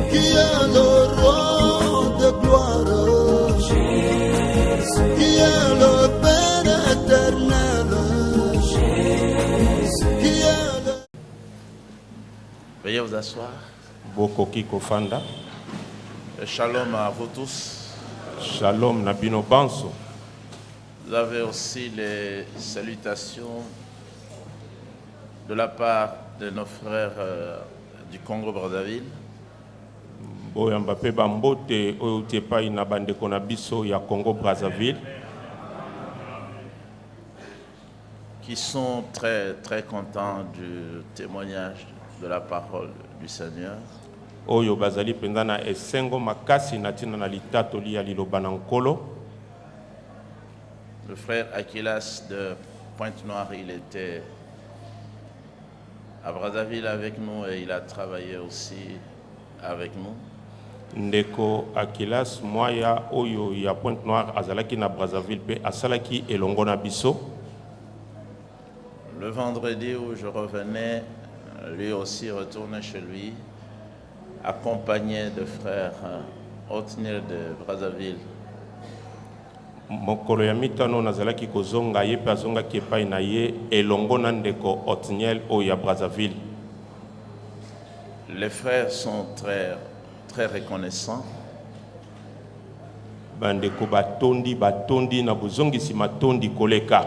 qui est le roi de gloire, qui est le Père éternel, qui est le... Veuillez vous asseoir. Bokoki kofanda. Shalom à vous tous. Shalom na bino banso. Vous avez aussi les salutations de la part de nos frères du Congo-Brazzaville. Boyamba pe bambote oyo tepai na bandeko na biso ya Congo-Brazzaville. Qui sont très très contents du témoignage de la parole du Seigneur. Oyo bazali penza na esengo makasi na tina na litatoli ya liloba na nkolo. Le frère Aquilas de Pointe-Noire, il était à Brazzaville avec nous et il a travaillé aussi avec nous. Ndeko Aquilas moya oyo ya Pointe-Noire azalaki na Brazzaville pe asalaki elongo na biso. Le vendredi où je revenais, lui aussi retournait chez lui, accompagné de frères Otniel de Brazzaville. Mokolo ya mitano nazalaki kozonga ye pe azongaki epai na ye elongo na ndeko Otniel oyo ya Brazzaville. Les frères sont très très reconnaissants. Bandeko batondi na bozongisi matondi koleka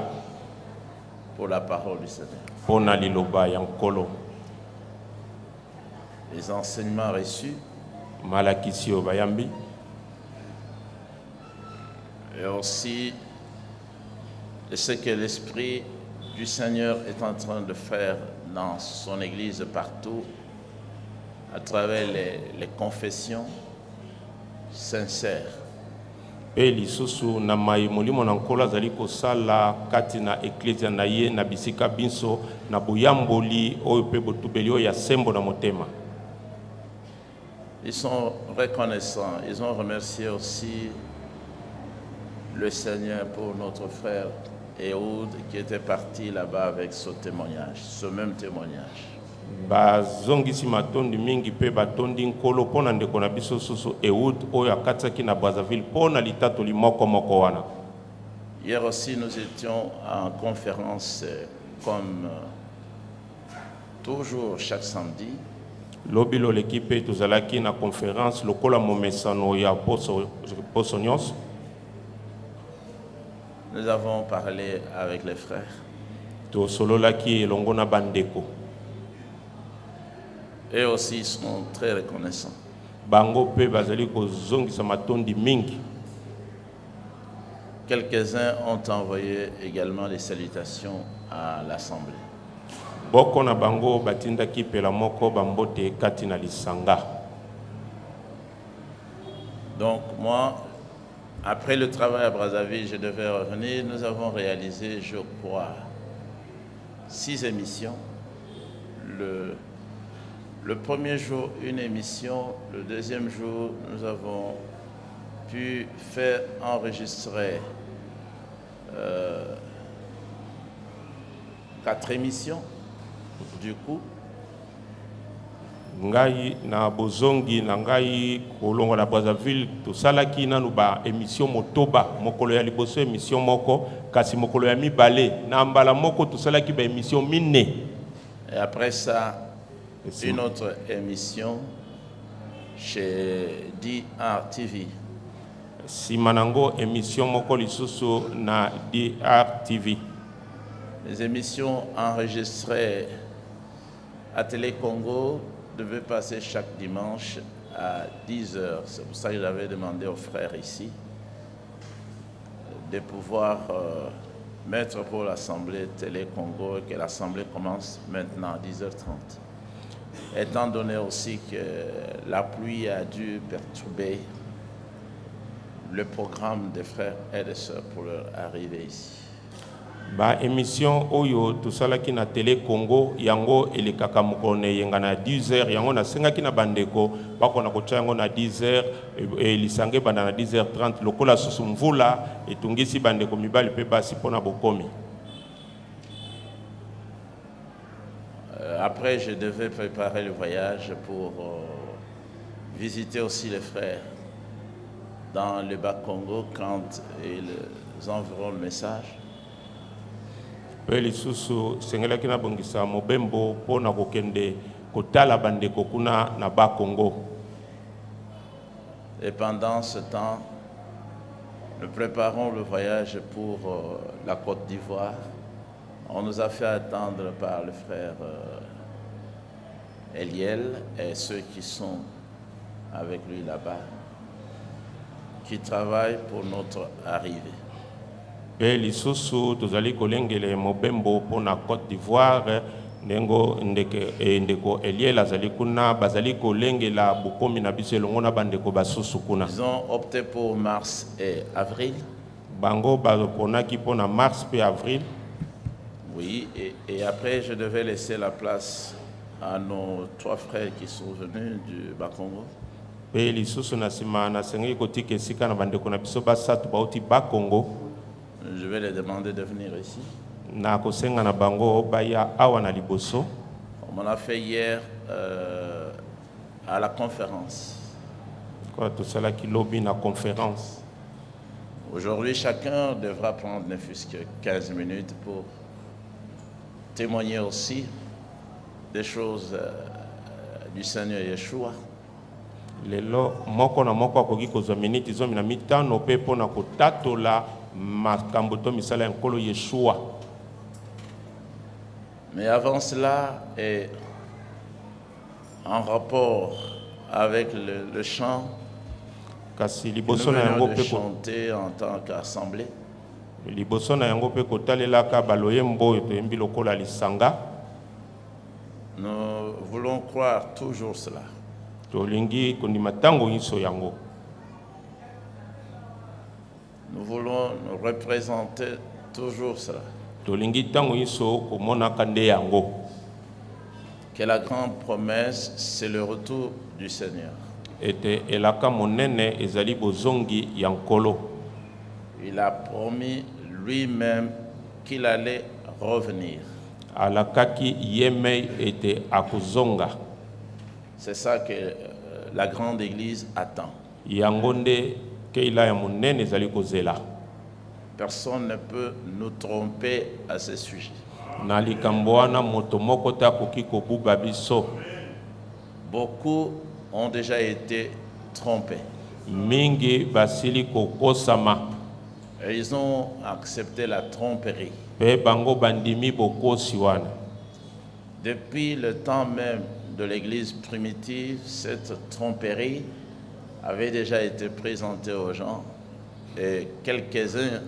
pour la parole du Seigneur. Pona liloba ya nkolo. Les enseignements reçus. Malakisi o bayambi. Et aussi de ce que l'Esprit du Seigneur est en train de faire dans son Église partout, à travers les confessions sincères. Pe lisusu na mai molimo na nkolo azali kosala kati na eklezia na ye na bisika binso na boyamboli oyo pe botubeli oyo ya sembo na motema. Ils sont reconnaissants. Ils ont remercié aussi le Seigneur pour notre frère Ehud qui était parti là-bas avec ce témoignage, ce même témoignage. Bazongisi matondi mingi pe batondi nkolo pona ndeko na biso susu Ehud oyo akatsaki na Brazzaville pona litatoli moko moko wana. Hier aussi nous étions en conférence comme toujours chaque samedi. Lobilo l'équipe tozalaki na conférence lokola momesano ya poso nyonso. Nous avons parlé avec les frères. Tosololaki elongo na bandeko. Et aussi ils sont très reconnaissants. Bango pe bazali kozongisa matondi mingi. Quelques-uns ont envoyé également des salutations à l'Assemblée. Boko na bango batindaki pela moko bambote kati na lisanga. Donc moi, après le travail à Brazzaville, je devais revenir. Nous avons réalisé, je crois, 6 émissions. Le premier jour, une émission. Le deuxième jour, nous avons pu faire enregistrer 4 émissions. Du coup, ngai na bozongi na ngai kolongo na Brazzaville tosalaki nanu ba émission motoba mokolo ya liboso émission moko kasi mokolo ya mibale na mbala moko tosalaki ba émission mine. Et après ça, une autre émission chez DR TV. Simanango émission moko lisusu na DR TV. Les émissions enregistrées à Télé Congo devaient passer chaque dimanche à 10h. C'est pour ça que j'avais demandé aux frères ici de pouvoir mettre pour l'Assemblée Télé Congo et que l'Assemblée commence maintenant à 10h30. Étant donné aussi que la pluie a dû perturber le programme des frères et des sœurs pour leur arrivée ici. Ba émission oyo tosalaki na Télé Congo yango elekaka mokone yenga na 10h yango na sengaki na bandeko bakona kotia yango na 10h et lisange banda na 10h30 lokola susu mvula etungisi bandeko mibali pe basi pona bokomi. Après je devais préparer le voyage pour visiter aussi les frères dans le Bas-Congo quand ils enverront le message. Pe lisusu sengelaki na bongisa mobembo pona kokende kotala bandeko kuna na Bas-Congo. Et pendant ce temps, nous préparons le voyage pour la Côte d'Ivoire. On nous a fait attendre par le frère Eliel et ceux qui sont avec lui là-bas, qui travaillent pour notre arrivée. Pe lisusu tozali kolengele mobembo pona Côte d'Ivoire ndengo ndeko Eliel azali kuna bazali kolengela bukomi na biso elongo na bandeko basusu kuna. Ils ont opté pour mars et avril. Bango baponaki pona mars pe avril. Oui, et après je devais laisser la place à nos 3 frères qui sont venus du Bas-Congo. Pe lisusu na sima na sengi kotika esika na bandeko na biso basatu bauti Bas-Congo. Je vais les demander de venir ici. Na kosenga na bango baya awa na liboso. On m'en a fait hier à la conférence. Quoi tout cela qui lobby na conférence. Aujourd'hui, chacun devra prendre ne fût-ce que 15 minutes pour témoigner aussi des choses du Seigneur Yeshua. Lelo moko na moko akoki kozwa minute zomi na mitano pe pona kotatola makambo to misala ya nkolo Yeshua. Mais avant cela, et en rapport avec le chant, kasi nous liboso na yango venons de pe chanter en tant qu'assemblée. liboso na yango pe kotalelaka baloyembo oyo toyembi lokola lisanga. Nous voulons croire toujours cela. Tolingi kondima tango nyonso yango. Nous voulons nous représenter toujours cela. Tolingi tango nyonso komonaka nde yango. Que la grande promesse, c'est le retour du Seigneur. Ete elaka monene ezali bozongi ya nkolo. Il a promis lui-même qu'il allait revenir. Alakaki yeme ete akuzonga. C'est ça que la grande église attend. Yango nde keila ya monene ezali kozela. Personne ne peut nous tromper à ce sujet. Na likambo wana moto moko te akoki kobuba biso. Beaucoup ont déjà été trompés. Mingi basili kokosama. Et ils ont accepté la tromperie. Pe bango bandimi bokosi wana. Depuis le temps même de l'église primitive, cette tromperie avait déjà été présentée aux gens et quelques-uns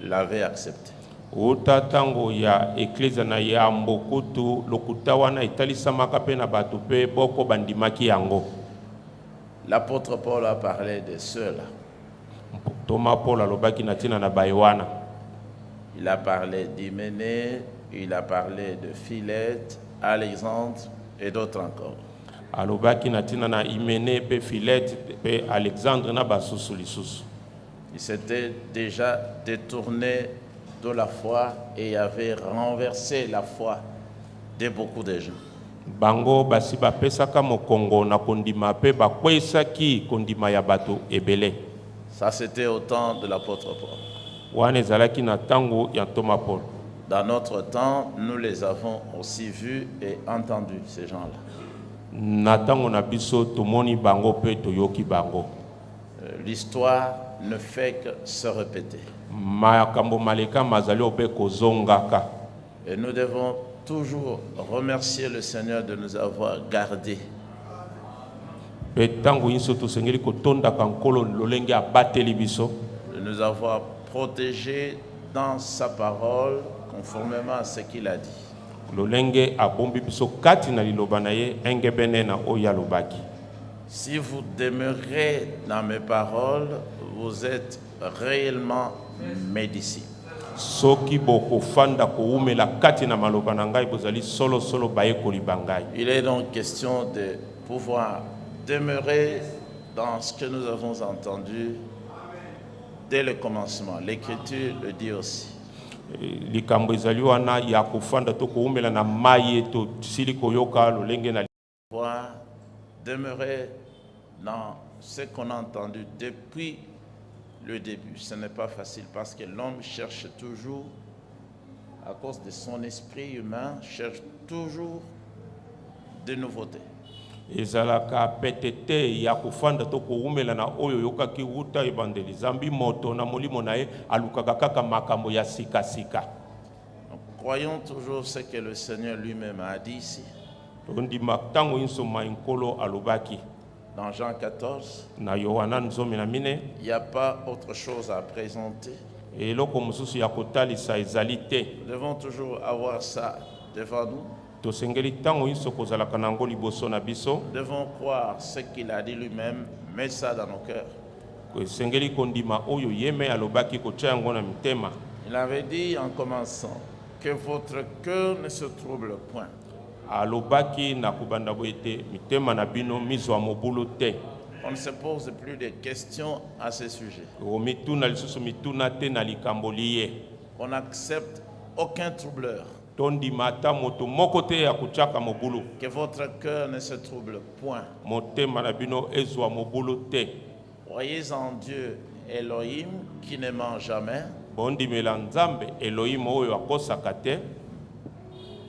l'avaient acceptée. Uta tango ya eklezia na ya mbokutu lokuta wana italisamaka pe na bato pe boko bandimaki yango. L'apôtre Paul a parlé de ceux-là. Thomas Paul alobaki na tina na baywana. Il a parlé d'Hyménée, il a parlé de Philette, Alexandre et d'autres encore. Alobaki na tina na Hyménée pe Philette pe Alexandre na basusu lisusu. Il s'était déjà détourné de la foi et avait renversé la foi de beaucoup de gens. Bango basi bapesaka mokongo na kondima pe bakwesaki kondima ya bato ebele. Ça c'était au temps de l'apôtre Paul. Wana ezalaki na tango ya Thomas Paul. Dans notre temps, nous les avons aussi vus et entendus, ces gens-là. Na tango na biso tomoni bango pe toyoki bango. L'histoire ne fait que se répéter. Makambo maleka mazali ope kozongaka. Et nous devons toujours remercier le Seigneur de nous avoir gardés. Pe tango inso tosengeli kotondaka nkolo lolenge abateli biso. De nous avoir protégés dans sa parole conformément à ce qu'il a dit. Lolenge abombi biso kati na liloba na ye engebene na oya lobaki. Si vous demeurez dans mes paroles, vous êtes réellement mes disciples. Soki boko fanda ko umela kati na maloba na ngai bozali solo solo bayekoli bangai. Il est donc question de pouvoir demeurer dans ce que nous avons entendu dès le commencement. L'Écriture le dit aussi. Likambo ezali wana ya kofanda to ko umela na maye to sili koyoka lolenge na Pouvoir demeurer dans ce qu'on a entendu depuis le début. Ce n'est pas facile parce que l'homme cherche toujours, à cause de son esprit humain, cherche toujours des nouveautés. ezalaka pete te ya kofanda to koumela na oyo yokaki wuta ebandeli zambi moto na molimo na ye alukaka kaka makambo ya sika-sika. Donc, croyons toujours ce que le Seigneur lui-même a dit ici. tondima ntango insoma nkolo alobaki Dans Jean 14, na Yohana nzomi na mine il n'y a pas autre chose à présenter. eloko mosusu ya kotalisa ezali te. Nous devons toujours avoir ça devant nous. tosengeli ntango nyonso kozalaka nango liboso na biso. Nous devons croire ce qu'il a dit lui-même, mettre ça dans nos cœurs. esengeli kondima oyo yeme alobaki kotia yango na mitema. Il avait dit en commençant que votre cœur ne se trouble point. alobaki na kubanda boye te mitema na bino mizwa mobulu te. On ne se pose plus de questions à ce sujet. omituna lisusu mituna te na likambo liye. On n'accepte aucun troubleur. tondima ata moto moko te ya kotiaka mobulu. Que votre cœur ne se trouble point. motema na bino ezwa mobulu te. Croyez en Dieu Elohim qui ne ment jamais bondimela nzambe Elohim oyo akosaka te.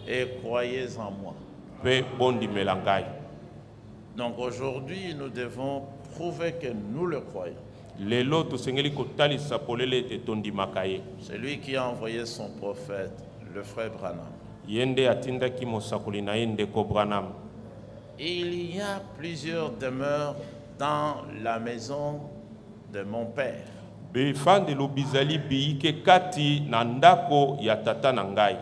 et croyez en moi. mpe bondimela ngai. Donc aujourd'hui, nous devons prouver que nous le croyons. lelo tosengeli kotalisa polele ete tondimaka ye. C'est lui qui a envoyé son prophète, le frère Branham. ye nde atindaki mosakoli na ye ndeko Branham. Il y a plusieurs demeures dans la maison de mon père. befandelo bizali biyike kati na ndako ya tata na ngai.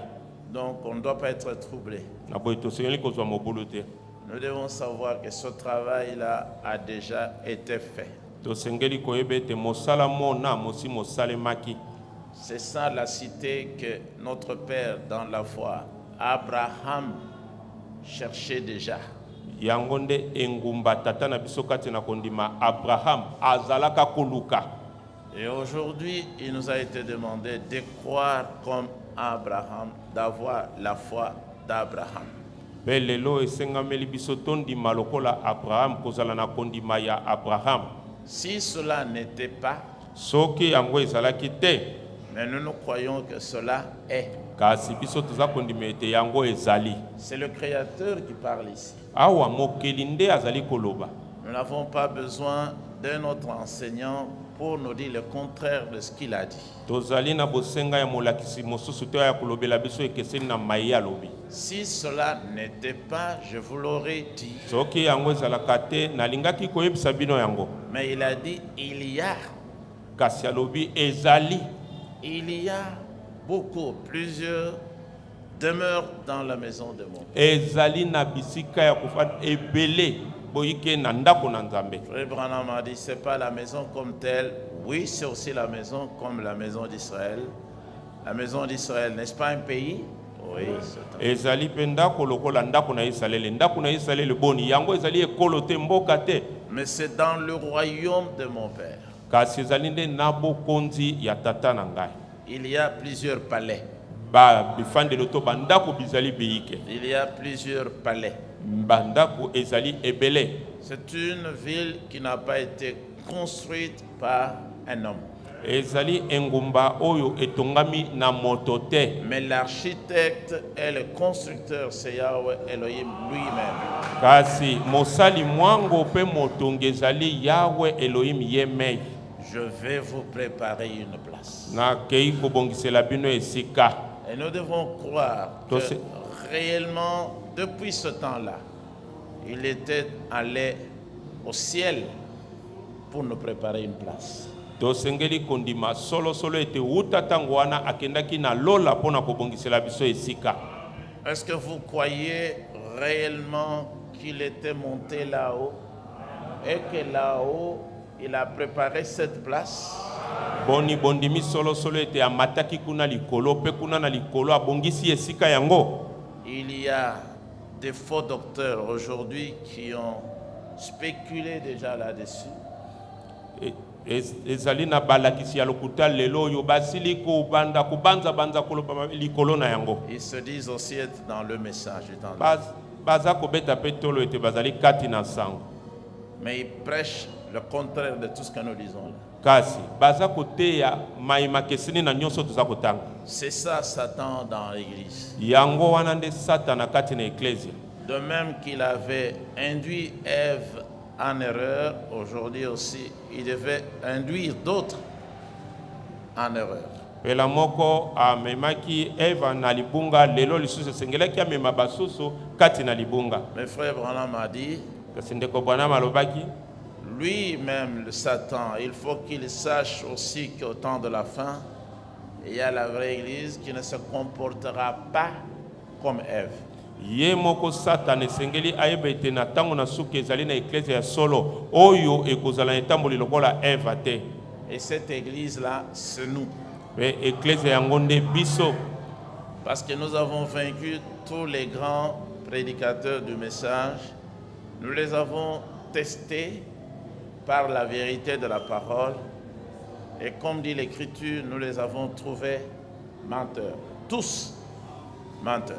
Donc on ne doit pas être troublé. na boye tosengeli kozwa mobulu te. Nous devons savoir que ce travail-là a déjà été fait. tosengeli koyeba ete mosala mona mosi mosalemaki. C'est ça la cité que notre père dans la foi, Abraham, cherchait déjà. yango nde engumba tata na biso kati na kondima Abraham azalaka koluka. Et aujourd'hui, il nous a été demandé de croire comme Abraham, d'avoir la foi d'Abraham. mpe lelo esengameli biso tondima lokola Abraham kozala na kondima ya Abraham. Si cela n'était pas, soki yango ezalaki te mais nous croyons que cela est. kasi biso toza kondima ete yango ezali. C'est le Créateur qui parle ici. awa mokeli nde azali koloba. Nous n'avons pas besoin d'un autre enseignant pour nous dire le contraire de ce qu'il a dit. tozali na bosenga ya molakisi mosusu te ya kolobela biso ekeseni na mai alobi. Si cela n'était pas, je vous l'aurais dit. soki yango ezalaka te nalingaki koyebisa bino yango. Mais il a dit, il y a. kasi alobi ezali. Il y a beaucoup, plusieurs demeures dans la maison de mon père. ezali na bisika ya kofanda ebele boyike na ndako na nzambe. Frère Branham a dit, c'est pas la maison comme telle. Oui, c'est aussi la maison comme la maison d'Israël. La maison d'Israël, n'est-ce pas un pays? Oui, c'est un pays. ezali mpe ndako lokola ndako na Israele. ndako na Israele boni yango ezali ekolo te mboka te. Mais c'est dans le royaume de mon père. kasi ezali nde na bokonzi ya tata na ngai. Il y a plusieurs palais. bifandelo to bandako bizali biyike. Il y a plusieurs palais. bandako ezali ebele. C'est une ville qui n'a pas été construite par un homme. ezali engumba oyo etongami na moto te. Mais l'architecte et le constructeur, c'est Yahweh Elohim lui-même. kasi mosali mwango pe motongi ezali Yawe Elohim ye mei. Je vais vous préparer une place. na kei kobongisela bino esika. Et nous devons croire que Tose- réellement, depuis ce temps-là, il était allé au ciel pour nous préparer une place. tosengeli kondima solo ete uta tango wana akendaki na lola mpona kobongisela biso esika. Est-ce que vous croyez réellement qu'il était monté là-haut et que là-haut, il a préparé cette place? bondimi solo ete amataki kuna likolo pe kuna na likolo abongisi esika yango. Il y a des faux docteurs aujourd'hui qui ont spéculé déjà là-dessus. ezali na balakisi ya lokuta lelo oyo basili kubanza koloba likolo na yango. Ils se disent aussi être dans le message. baza kobeta pe tolo ete bazali kati na sango. Mais ils prêchent le contraire de tout ce que nous disons là. kasi baza koteya mayima keseni na nyonso toza kotanga. C'est ça Satan dans l'église. Yango wana nde Satana kati na eklezia. De même qu'il avait induit Ève en erreur, aujourd'hui aussi, il devait induire d'autres en erreur. Pela moko amemaki Eva na libunga lelo lisusu sengelaki amema basusu kati na libunga. Mes frères Branham a dit, Kasi ndeko bwana malobaki lui-même, le Satan, il faut qu'il sache aussi qu'au temps de la fin, il y a la vraie église qui ne se comportera pas comme Ève. ye moko Satana esengeli ayeba ete na ntango na suki ezali na eklezia ya solo oyo ekozala na etamboli lokola Eva te. Et cette église-là, c'est nous. Pe eklezia yango nde biso. Parce que nous avons vaincu tous les grands prédicateurs du message. Nous les avons testés par la vérité de la parole. Et comme dit l'Écriture, nous les avons trouvés menteurs. Tous menteurs.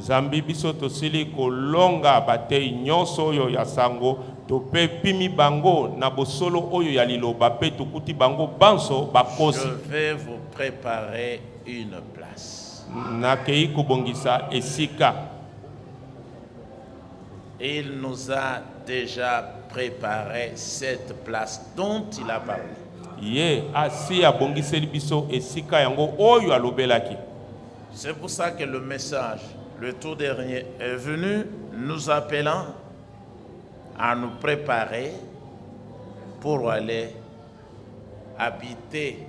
Zambi biso tosili kolonga batei nyonso oyo ya sango tope pimi bango na bosolo oyo ya liloba pe tukuti bango banso bakosi. Je vais vous préparer une place. Nakei kobongisa esika. Il nous a déjà préparé cette place dont il a parlé. Ye asi abongiseli biso esika yango oyo alobelaki. C'est pour ça que le message, le tout dernier, est venu nous appelant à nous préparer pour aller habiter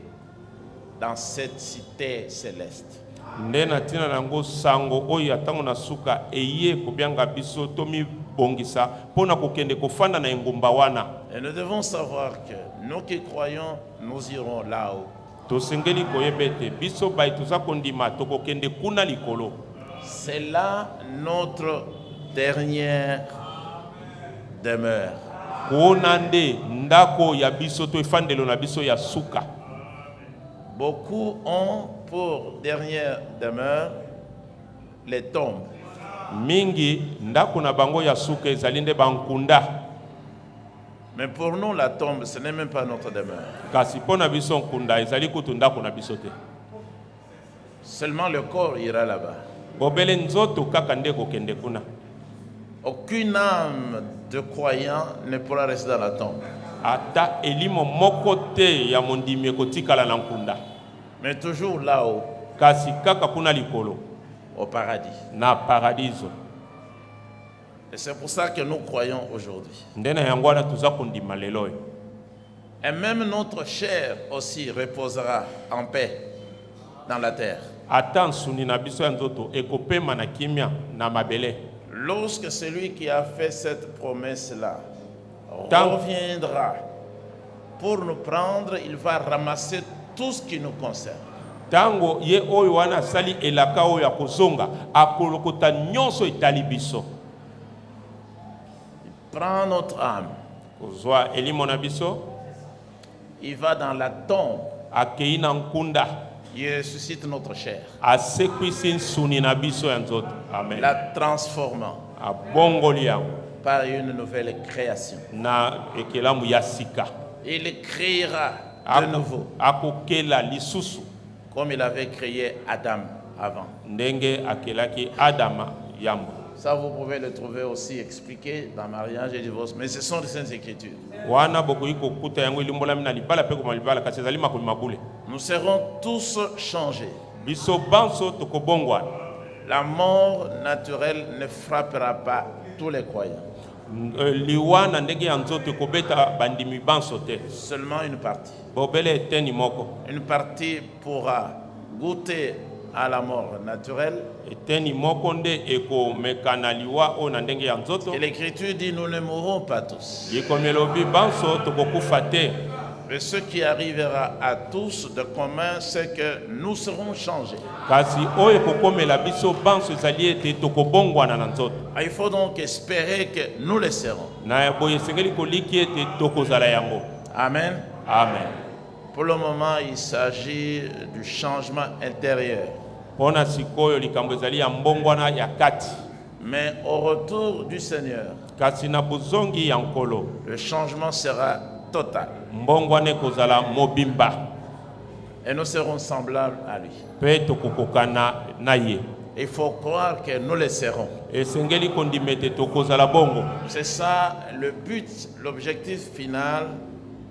dans cette cité céleste. Nde na tina nango sango oyo atango na suka eye kobianga biso tomi bongisa pona kokende kofanda na engumba wana. Et nous devons savoir que nous qui croyons, nous irons là-haut. Tosengeli koyebete biso bai toza kondima tokokende kuna likolo. C'est là notre dernière demeure. Kuna nde ndako ya biso to efandelo na biso ya suka. Beaucoup ont pour dernière demeure les tombes. Mingi ndako na bango ya suka ezali nde bankunda. Mais pour nous, la tombe, ce n'est même pas notre demeure. Kasi pona biso nkunda ezali kutu ndako na biso te. Seulement le corps ira là-bas. Bobele nzoto kaka nde kokende kuna. Aucune âme de croyant ne pourra rester dans la tombe. Ata elimo moko te ya mondimi ekotikala na nkunda. Mais toujours là-haut, Kasi kaka kuna likolo au paradis. na paradiso. Et c'est pour ça que nous croyons aujourd'hui. Ndena yango wana tuza kondima lelo. Et même notre chair aussi reposera en paix dans la terre. Ata nsuni na biso ya nzoto ekopema na kimia na mabele. Lorsque celui qui a fait cette promesse-là Tant- reviendra pour nous prendre, il va ramasser tout ce qui nous concerne. Tango ye oyo wana sali elaka oyo ya kozonga akolokota nyonso etali biso. Prend notre âme, Kozwa elimo na biso il va dans la tombe, akei na nkunda il ressuscite notre chair, asekwisi nsuni na biso ya nzoto. Amen. la transformant Abongoli yango par une nouvelle création. na ekelamu ya sika. Il créera de nouveau, Akokela lisusu comme il avait créé Adam avant. ndenge akelaki Adama yambo. Ça, vous pouvez le trouver aussi expliqué dans mariage et divorce, mais ce sont les Saintes Écritures. Wana bokoki kokuta yango elimbolami na libala pe koma libala kasi ezali makoli mabule. Nous serons tous changés. Biso banso tokobongwana. La mort naturelle ne frappera pas tous les croyants, Liwana ndenge ya nzoto ekobeta bandimi banso te. seulement une partie. Bobele eteni moko. Une partie pourra goûter à la mort naturelle. Eteni moko nde ekomeka na liwa o na ndenge ya nzoto. Et l'Écriture dit nous ne mourrons pas tous. Likomelobi banso tokokufa te. Mais ce qui arrivera à tous de commun, c'est que nous serons changés. Kasi oyo kokomela biso banso ezali ete tokobongwana na nzoto. Il faut donc espérer que nous le serons. Na boye sengeli koliki ete tokozala yango. Amen. Amen. Pour le moment, il s'agit du changement intérieur. Pona sikoyo likambo ezali ya mbongwana ya kati. Mais au retour du Seigneur, kasi na bozongi ya nkolo le changement sera total. mbongwane kozala mobimba Et nous serons semblables à lui. pe tokokokana na ye. Il faut croire que nous le serons. Esengeli kondimete tokozala bongo. C'est ça le but, l'objectif final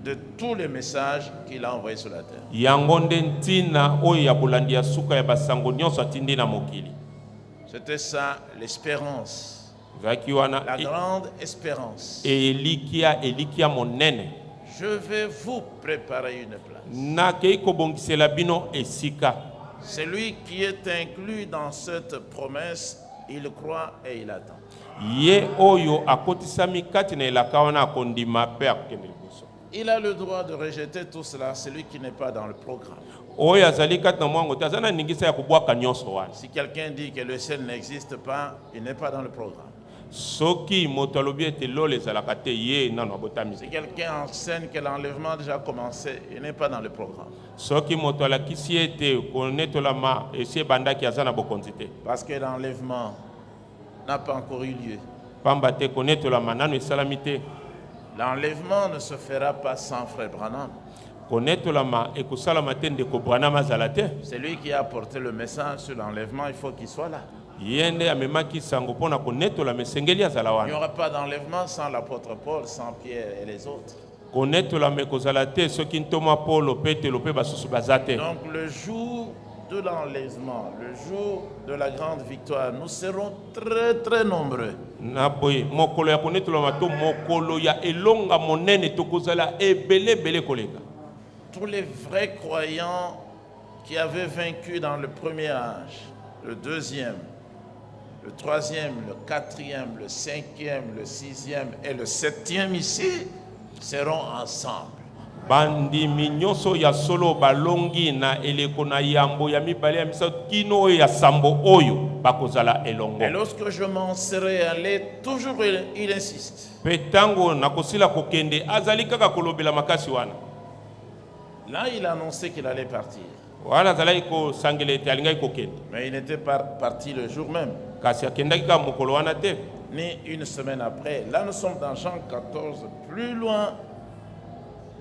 de tous les messages qu'il a envoyés sur la terre. Yango nde ntina oyo ya bolandi ya suka ya basango nyonso atindi na mokili. C'était ça l'espérance, Zaki wana la grande espérance. elikia monene. Je vais vous préparer une place. Na kei kobongisela bino esika. Celui qui est inclus dans cette promesse, il croit et il attend. Ye oyo akotisami kati na elaka wana akondima pe akende liboso. Il a le droit de rejeter tout cela, celui qui n'est pas dans le programme. Oyo azali kati na mwango te azana ningisa ya kubwaka nyonso wana. Si quelqu'un dit que le ciel n'existe pas, il n'est pas dans le programme. Soki moto alobi ete lole ezalaka te ye nano abotami. Si quelqu'un enseigne que l'enlèvement a déjà commencé, il n'est pas dans le programme. Soki moto alakisi ete konetolama esi ebandaki aza na bokonzi te. Parce que l'enlèvement n'a pas encore eu lieu. Pamba te konetolama nano esalami te. L'enlèvement ne se fera pas sans frère Branham. Konetolama ekosalama te ndeko Branham azala te. C'est lui qui a apporté le message sur l'enlèvement, il faut qu'il soit là. Yende amemaki sango pona konetolama esengeli azala Il n'y wana. aura pas d'enlèvement sans l'apôtre Paul, sans Pierre et les autres. Konetolama ekozala te soki ntoma Paulo Petelo pe basusu baza te. Donc le jour de l'enlèvement, le jour de la grande victoire, nous serons très très nombreux. Na boye mokolo ya konetolama to mokolo ya elonga monene tokozala ebele koleka. Tous les vrais croyants qui avaient vaincu dans le premier âge, le deuxième, le troisième, le quatrième, le cinquième, le sixième et le septième ici seront ensemble. Bandi minyoso ya solo balongi na eleko na yambo ya mibale ya misato kino ya sambo oyo bakozala elongo. Et lorsque je m'en serai allé, toujours il insiste. Petango na kosila kokende azali kaka kolobela makasi wana. Là, il a annoncé qu'il allait partir. Wana zalai ko sangele te alingai kokende. Mais il n'était pas parti le jour même, Kasi akendaki ka mokolo wana te. ni une semaine après. Là, nous sommes dans Jean 14, plus loin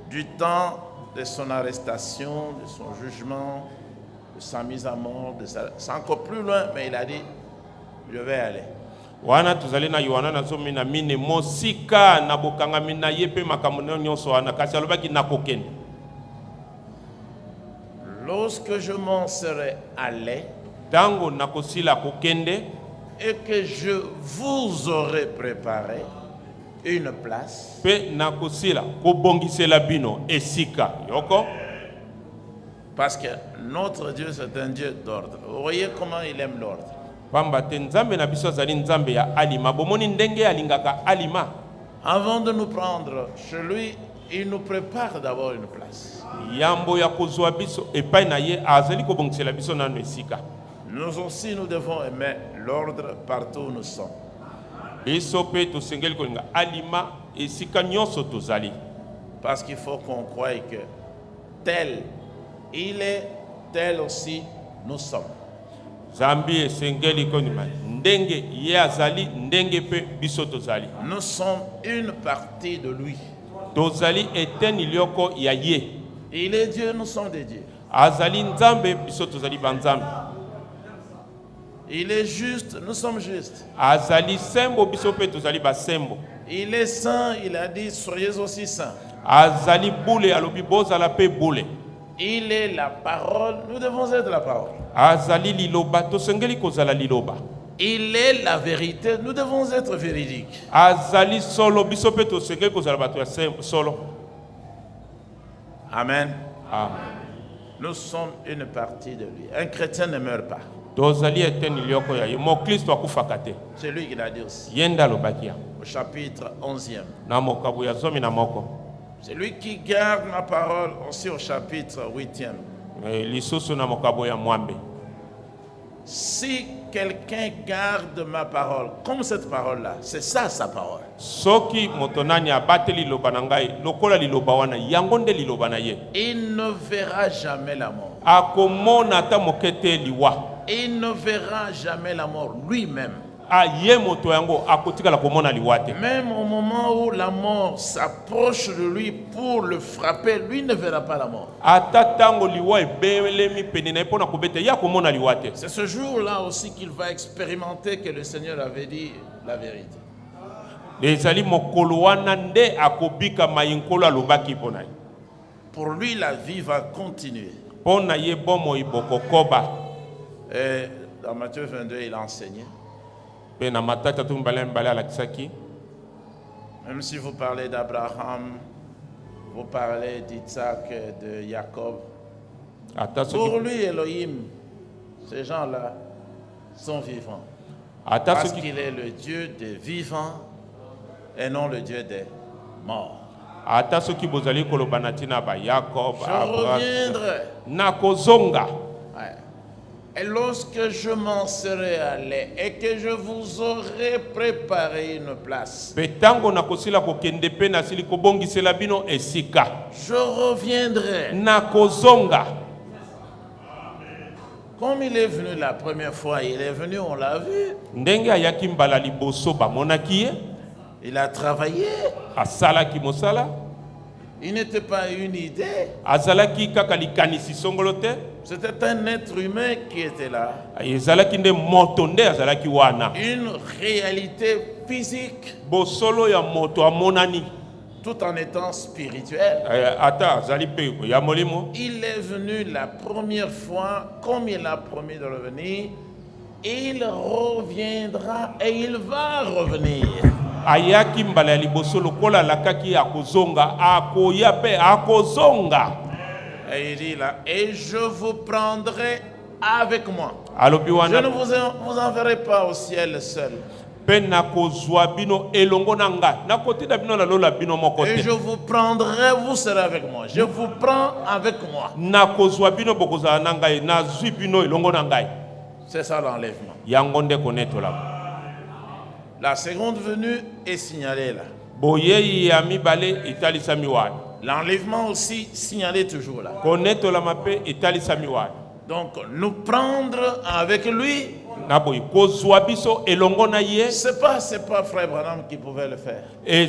du temps de son arrestation, de son jugement, de sa mise à mort. C'est encore plus loin, mais il a dit, je vais aller. Wana tuzali na Yohana na zomi na mine mosika na bokanga mina yepe makambo nyonso wana kasi alobaki na kokende. Lorsque je m'en serai allé Tango na kosila kokende et que je vous aurai préparé une place, pe na kosila kobongisela bino esika yoko. parce que notre Dieu c'est un Dieu d'ordre. Vous voyez comment il aime l'ordre. Pamba te nzambe na biso azali nzambe ya alima bomoni ndenge alingaka alima. Avant de nous prendre chez lui, il nous prépare d'abord une place. Yambo ya kozwa biso epai na ye azali kobongisela biso nano esika. Nous aussi, nous devons aimer l'ordre partout où nous sommes. Biso pe tosengeli kolinga alima esika nyonso tozali. Parce qu'il faut qu'on croie que tel il est, tel aussi nous sommes. Zambi esengeli konima ndenge ye azali ndenge pe biso tozali. Nous sommes une partie de lui. Tozali eteni lioko ya ye. Il est Dieu, nous sommes des dieux. Azali nzambe biso tozali banzambe. Il est juste, nous sommes justes. Azali sembo biso pe tozali basembo. Il est saint, il a dit soyez aussi saints. Azali boule alobi bozala pe boule. Il est la parole, nous devons être la parole. Azali liloba tosengeli kozala liloba. Il est la vérité, nous devons être véridiques. Azali solo biso pe tosengeli kozala bato ya solo. Amen. Amen. Nous sommes une partie de lui. Un chrétien ne meurt pas. Tozali eteni lioko ya ye. Mo Kristo akufaka te. C'est lui qui l'a dit aussi. Yenda lobaki ya. Au chapitre 11e. Na mokabu ya zomi na moko. C'est lui qui garde ma parole aussi au chapitre 8e. Lisusu na mokabu ya mwambe. Si quelqu'un garde ma parole, comme cette parole-là, c'est ça sa parole. Soki motonani abate liloba na ngai lokola liloba wana yango nde liloba na ye. Il ne verra jamais la mort. Akomona ata mokete liwa. Il ne verra jamais la mort lui-même. aye moto yango akotikala komona liwa te. Même au moment où la mort s'approche de lui pour le frapper, lui ne verra pas la mort. Ata tango liwa ebelemi pene na ye mpo na kobeta ya komona liwa te. C'est ce jour-là aussi qu'il va expérimenter que le Seigneur avait dit la vérité. Ezali mokolo wana nde akobika mayinkolo alobaki mpo na ye. Pour lui, la vie va continuer. Mpo na ye bomoi bokokoba. Et dans Matthieu 22, il a enseigné. Pe na matata tu mbale mbale alakisaki. Même si vous parlez d'Abraham, vous parlez d'Isaac, de Jacob, pour lui, Elohim, ces gens-là sont vivants. Parce qu'il est le Dieu des vivants et non le Dieu des morts. Je reviendrai. Nakozonga. Et lorsque je m'en serai allé et que je vous aurai préparé une place, je reviendrai. Nakozonga. Comme il est venu la première fois, il est venu, on l'a vu. Il a travaillé. Il n'était pas une idée. C'était un être humain qui était là. Une réalité physique. Tout en étant spirituel. Il est venu la première fois, comme il a promis de revenir. Il reviendra et il va revenir. Ayaki mbala liboso lokola lakaki akozonga akoya pe akozonga. Et il dit là, et je vous prendrai avec moi. Je ne vous enverrai pas au ciel seul. Et je vous prendrai, vous serez avec moi. Je vous prends avec moi. C'est ça l'enlèvement. La seconde venue est signalée là. L'enlèvement aussi signalé toujours là. Donc nous prendre avec lui, c'est pas Frère Branham qui pouvait le faire. Il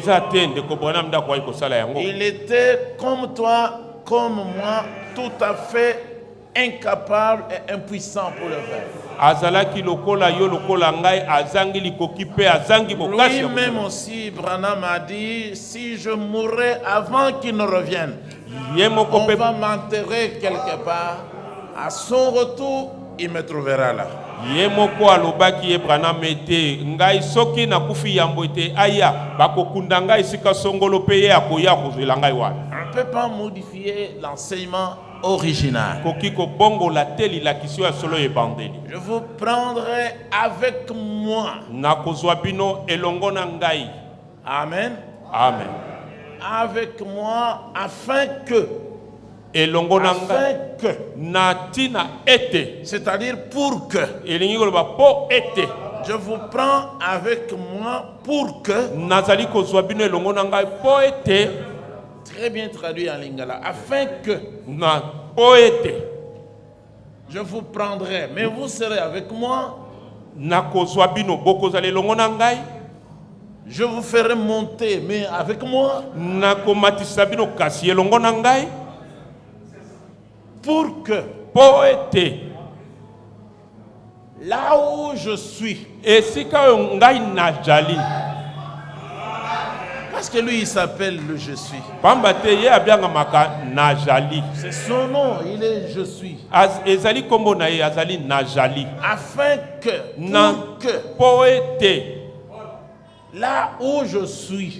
était comme toi, comme moi, tout à fait incapable et impuissant pour le faire. Lui-même aussi, Branham a dit, si je mourrais avant qu'il ne revienne, on va m'enterrer quelque part. À son retour, il me trouvera là. On ne peut pas modifier l'enseignement original. Je vous prendrai avec moi. Amen. Amen. Avec moi afin que. C'est-à-dire pour que. Je vous prends avec moi pour que. Très bien traduit en lingala. Afin que. Je vous prendrai, mais vous serez avec moi. Je vous ferai monter, mais avec moi. Pour que. Là où je suis. Parce que lui, il s'appelle le Je suis. C'est son nom, il est Je suis. Afin que, pour que, là où je suis,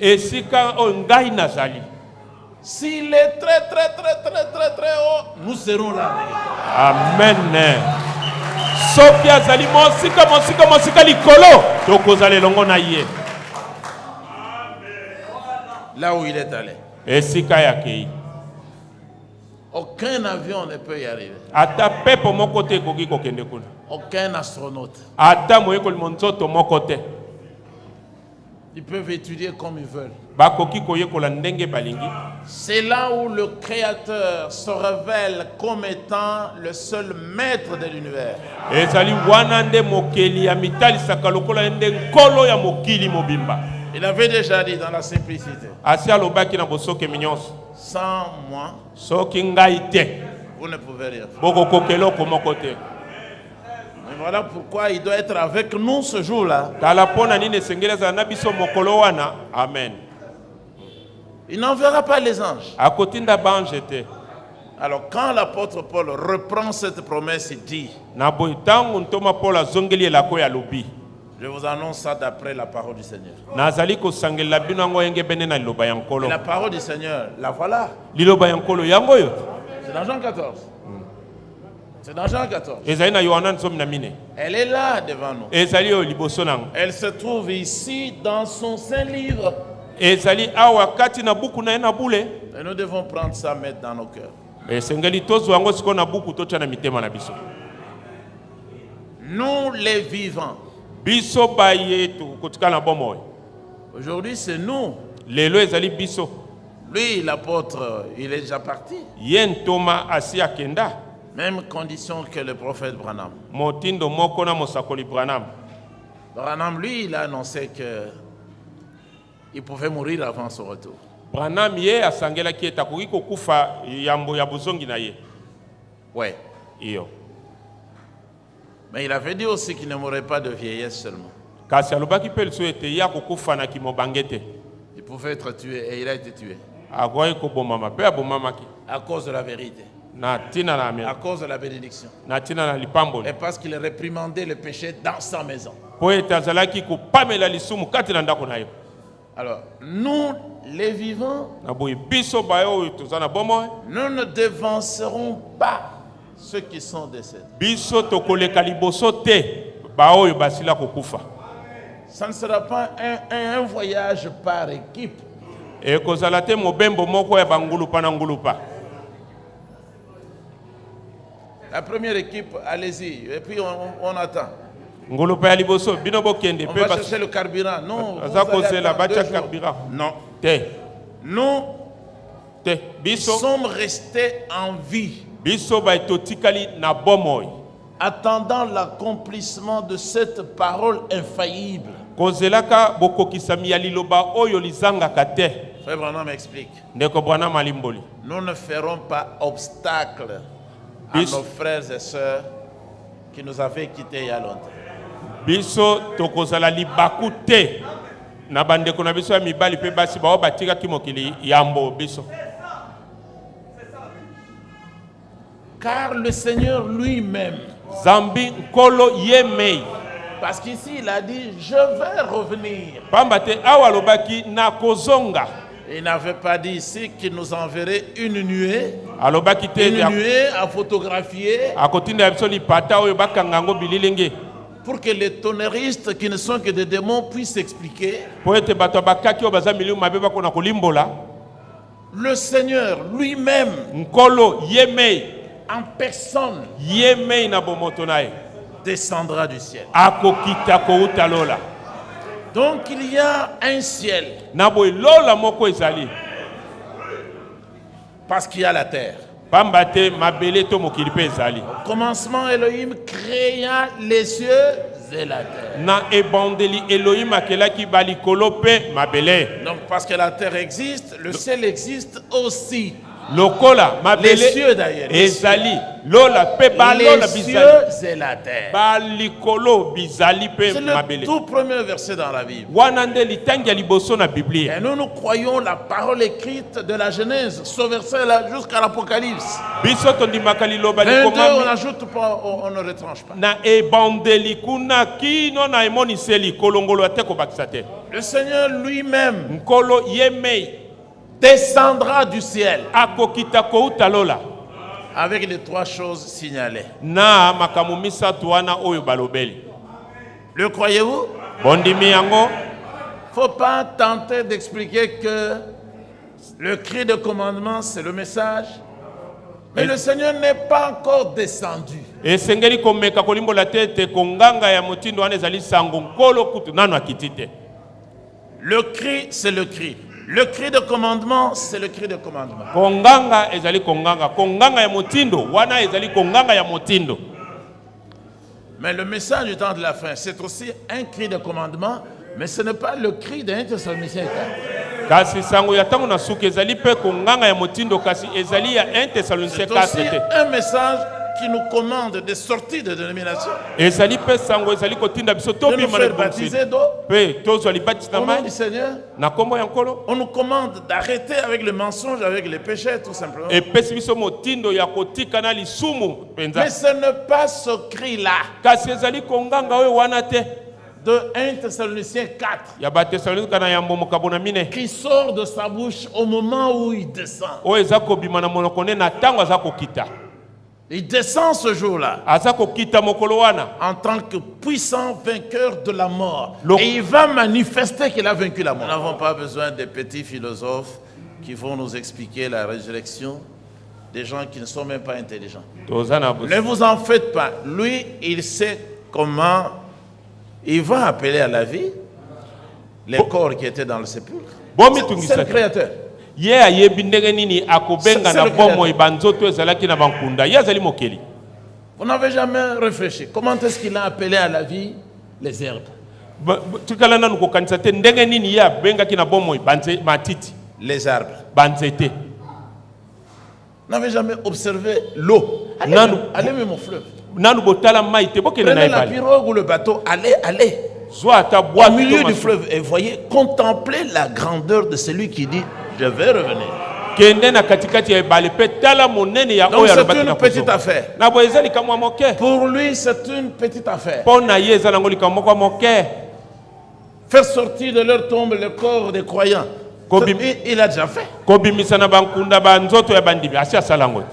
s'il est très haut, nous serons là. Amen. Soki azali mosika likolo tokozala longo na ye. Là où il est allé. Esika yakei. Aucun avion ne peut y arriver. Ata pepo moko te koki kokende kuna. Aucun astronaute. Ata moyekoli monzoto moko te. Ils peuvent étudier comme ils veulent. bakoki koyekola ndenge balingi. C'est là où le Créateur se révèle comme étant le seul maître de l'univers. Ezali wana nde mokeli ya mitalisaka lokola nde nkolo ya mokili mobimba. Il avait déjà dit dans la simplicité. Asi alobaki na bosoke minyonso. Sans moi, Soki ngai te, vous ne pouvez rien faire. bokokokelo komoko te. Et voilà pourquoi il doit être avec nous ce jour-là. Tala pona nini esengeli azala na biso mokolo wana. Amen. Il n'enverra pas les anges. Akotinda bange te. Alors quand l'apôtre Paul reprend cette promesse, il dit, Na boyi tangu ntoma Paul azongeli elako ya lobi. je vous annonce ça d'après la parole du Seigneur. Nazali kosangela bino yango yenge bene na liloba ya Et nkolo. la parole du Seigneur, la voilà. Liloba ya nkolo yango yo. C'est dans Jean 14. C'est dans Jean 14. Ezali na Yohana nsomi na mine. Elle est là devant nous. Ezali yo liboso nango. Elle se trouve ici dans son saint livre. Ezali awa kati na buku na ye na bule. Et nous devons prendre ça, mettre dans nos cœurs. Esengeli tozwa yango siko na buku totya na mitema na biso. Nous les vivants. Biso baye tu kotikala bomoi. Aujourd'hui, c'est nous. Lelo ezali biso. Lui, l'apôtre, il est déjà parti. Yen Toma asi akenda. Même condition que le prophète Branham. Motindo moko na mosakoli Branham. Branham, lui, il a annoncé que il pouvait mourir avant son retour. Branham ye asangelaki etakoki kokufa yambo ya bozongi na ye. Ouais. Iyo. Mais il avait dit aussi qu'il ne mourrait pas de vieillesse seulement. Kasi alobaki pe liso ete ya kokufa na kimobangete. Il pouvait être tué et il a été tué. Agoyi kobomama pe abomamaki. À cause de la vérité. Na tina na À amia. cause de la bénédiction. Na tina na lipamboli. Et parce qu'il réprimandait le péché dans sa maison. Po ete azalaki kopamela lisumu kati na ndako na yo. Alors, nous, les vivants, Na boyi biso bayo oyo toza na bomoi. nous ne devancerons pas ceux qui sont décédés. Biso tokoleka liboso te baoyo basila kokufa. Ça ne sera pas un voyage par équipe. E kozala te mobembo moko ya bangulupa na ngulupa. La première équipe, allez-y. Et puis on attend. Ngulupa ya liboso bino bokende On pe va bas. chercher le carburant. Non. Aza vous allez kozela attendre 2 bacha jours. carburant. Non. Te. Nous Te. Biso. sommes restés en vie, Biso ba etotikali na bomoi. attendant l'accomplissement de cette parole infaillible. Kozelaka bokokisami ya liloba oyo lizangaka te. Frère Branham m'explique. Ndeko bwana malimboli. Nous ne ferons pas obstacle à Bis- nos frères et sœurs qui nous avaient quittés il y a longtemps. Biso tokozala libaku te. Na bandeko na biso ya mibali pe basi bao batika kimokili yambo biso. Car le Seigneur lui-même, Zambi nkolo yemei. parce qu'ici il a dit, je vais revenir. Pamba te awa lobaki na kozonga. Il n'avait pas dit ici qu'il nous enverrait une nuée Alobaki te à photographier akotinda biso lipata oyo bakanga ngo bililenge. pour que les tonnerristes qui ne sont que des démons puissent expliquer. Po ete bato bakaki oyo baza milieu mabe bakona kolimbola. Le Seigneur lui-même, Nkolo yemei. en personne, Yemei na bomoto na ye. descendra du ciel. Akokita kouta lola. Donc il y a un ciel Na boy lola moko ezali. parce qu'il y a la terre. Pamba te mabele to mokili pe ezali. Au commencement, Elohim créa les cieux et la terre. Na ebandeli Elohim akelaki balikolo pe mabele. Donc parce que la terre existe, le ciel existe aussi. Lokola Les mabele cieux d'ailleurs. Les ezali. Lola pe balola cieux bizali. et la terre. Balikolo bizali pe C'est le mabele. tout premier verset dans la Bible. Wana nde litangi ya liboso na Biblia. Et nous croyons la parole écrite de la Genèse, ce verset-là jusqu'à l'Apocalypse. Biso tondimaka liloba 22, on likomami. n'ajoute pas, on ne retranche pas. Na ebandeli kuna kino na emoniseli kolongolo ate kobakisa te. Le Seigneur lui-même Nkolo yemei descendra du ciel akokita kouta lola avec les 3 choses signalées. na makamu misatu wana oyo balobeli. Le croyez-vous? Bondimi yango Faut pas tenter d'expliquer que le cri de commandement, c'est le message. Mais le Seigneur n'est pas encore descendu. esengeli komeka kolimbola te ete konganga ya motindo wana ezali sango nkolo kutu nano akiti te. Le cri, c'est le cri. Le cri de commandement, c'est le cri de commandement. Konganga ezali konganga. Konganga ya motindo. Wana ezali konganga ya motindo. Mais le message du temps de la fin, c'est aussi un cri de commandement, mais ce n'est pas le cri d'un Thessaloniciens. Kasi sango ya tango na suki ezali pe konganga ya motindo kasi ezali ya 1 Thessaloniciens 4. C'est aussi un message qui nous commande de sortir de dénomination. Ezali pe sango ezali kotinda biso to De nous bima faire na baptiser d'eau. pe tozo ali baptiste Au nom mai du Seigneur. na kombo ya nkolo. On nous commande d'arrêter avec le mensonge, avec les péchés, tout simplement. Et pesi biso motindo ya kotika na lisumu penza. Mais ce n'est pas ce cri-là Kasi ezali konganga oyo wana te. de 1 Thessaloniciens 4 Ya ba Thessalonica na yambo mokabona mine. qui sort de sa bouche au moment où il descend. Oyo eza kobima na monoko ne na tango aza kokita. Il descend ce jour-là Aza kokita mokolo wana. en tant que puissant vainqueur de la mort. Le- Et il va manifester qu'il a vaincu la mort. Nous n'avons pas besoin des petits philosophes qui vont nous expliquer la résurrection, des gens qui ne sont même pas intelligents. Toza na Ne vous en faites pas. Lui, il sait comment il va appeler à la vie les corps qui étaient dans le sépulcre. Bomi C'est le tungisa. Créateur. Ye ayebi ndenge nini akobenga C'est na le bomo ibanzoto ezalaki na bankunda. Ye azali mokeli. Vous n'avez jamais réfléchi. Comment est-ce qu'il a appelé à la vie les herbes? Tukala nanu kokanisa te ndenge nini ye abengaki na bomo banze matiti. Les arbres. Banzete. Vous n'avez jamais observé l'eau. Allez, Non. allez même au fleuve. Nanu botala mai te bokene na Prenez la ebale. pirogue ou le bateau. Allez. Zwa ata Au bwa milieu to du masu. fleuve. Et voyez, contemplez la grandeur de celui qui dit, je vais revenir. Kende na katikati ya ebale pe tala monene ya Donc oyo c'est alobaki une na petite kozo. affaire. Na bo ezali kamwa moke. Pour lui, c'est une petite affaire. Pona ye ezala ngoli kamwa moke. Faire sortir de leur tombe le corps des croyants. Kobim- Il a déjà fait. Kobimisa na bankunda banzoto ya bandimi asi asalango.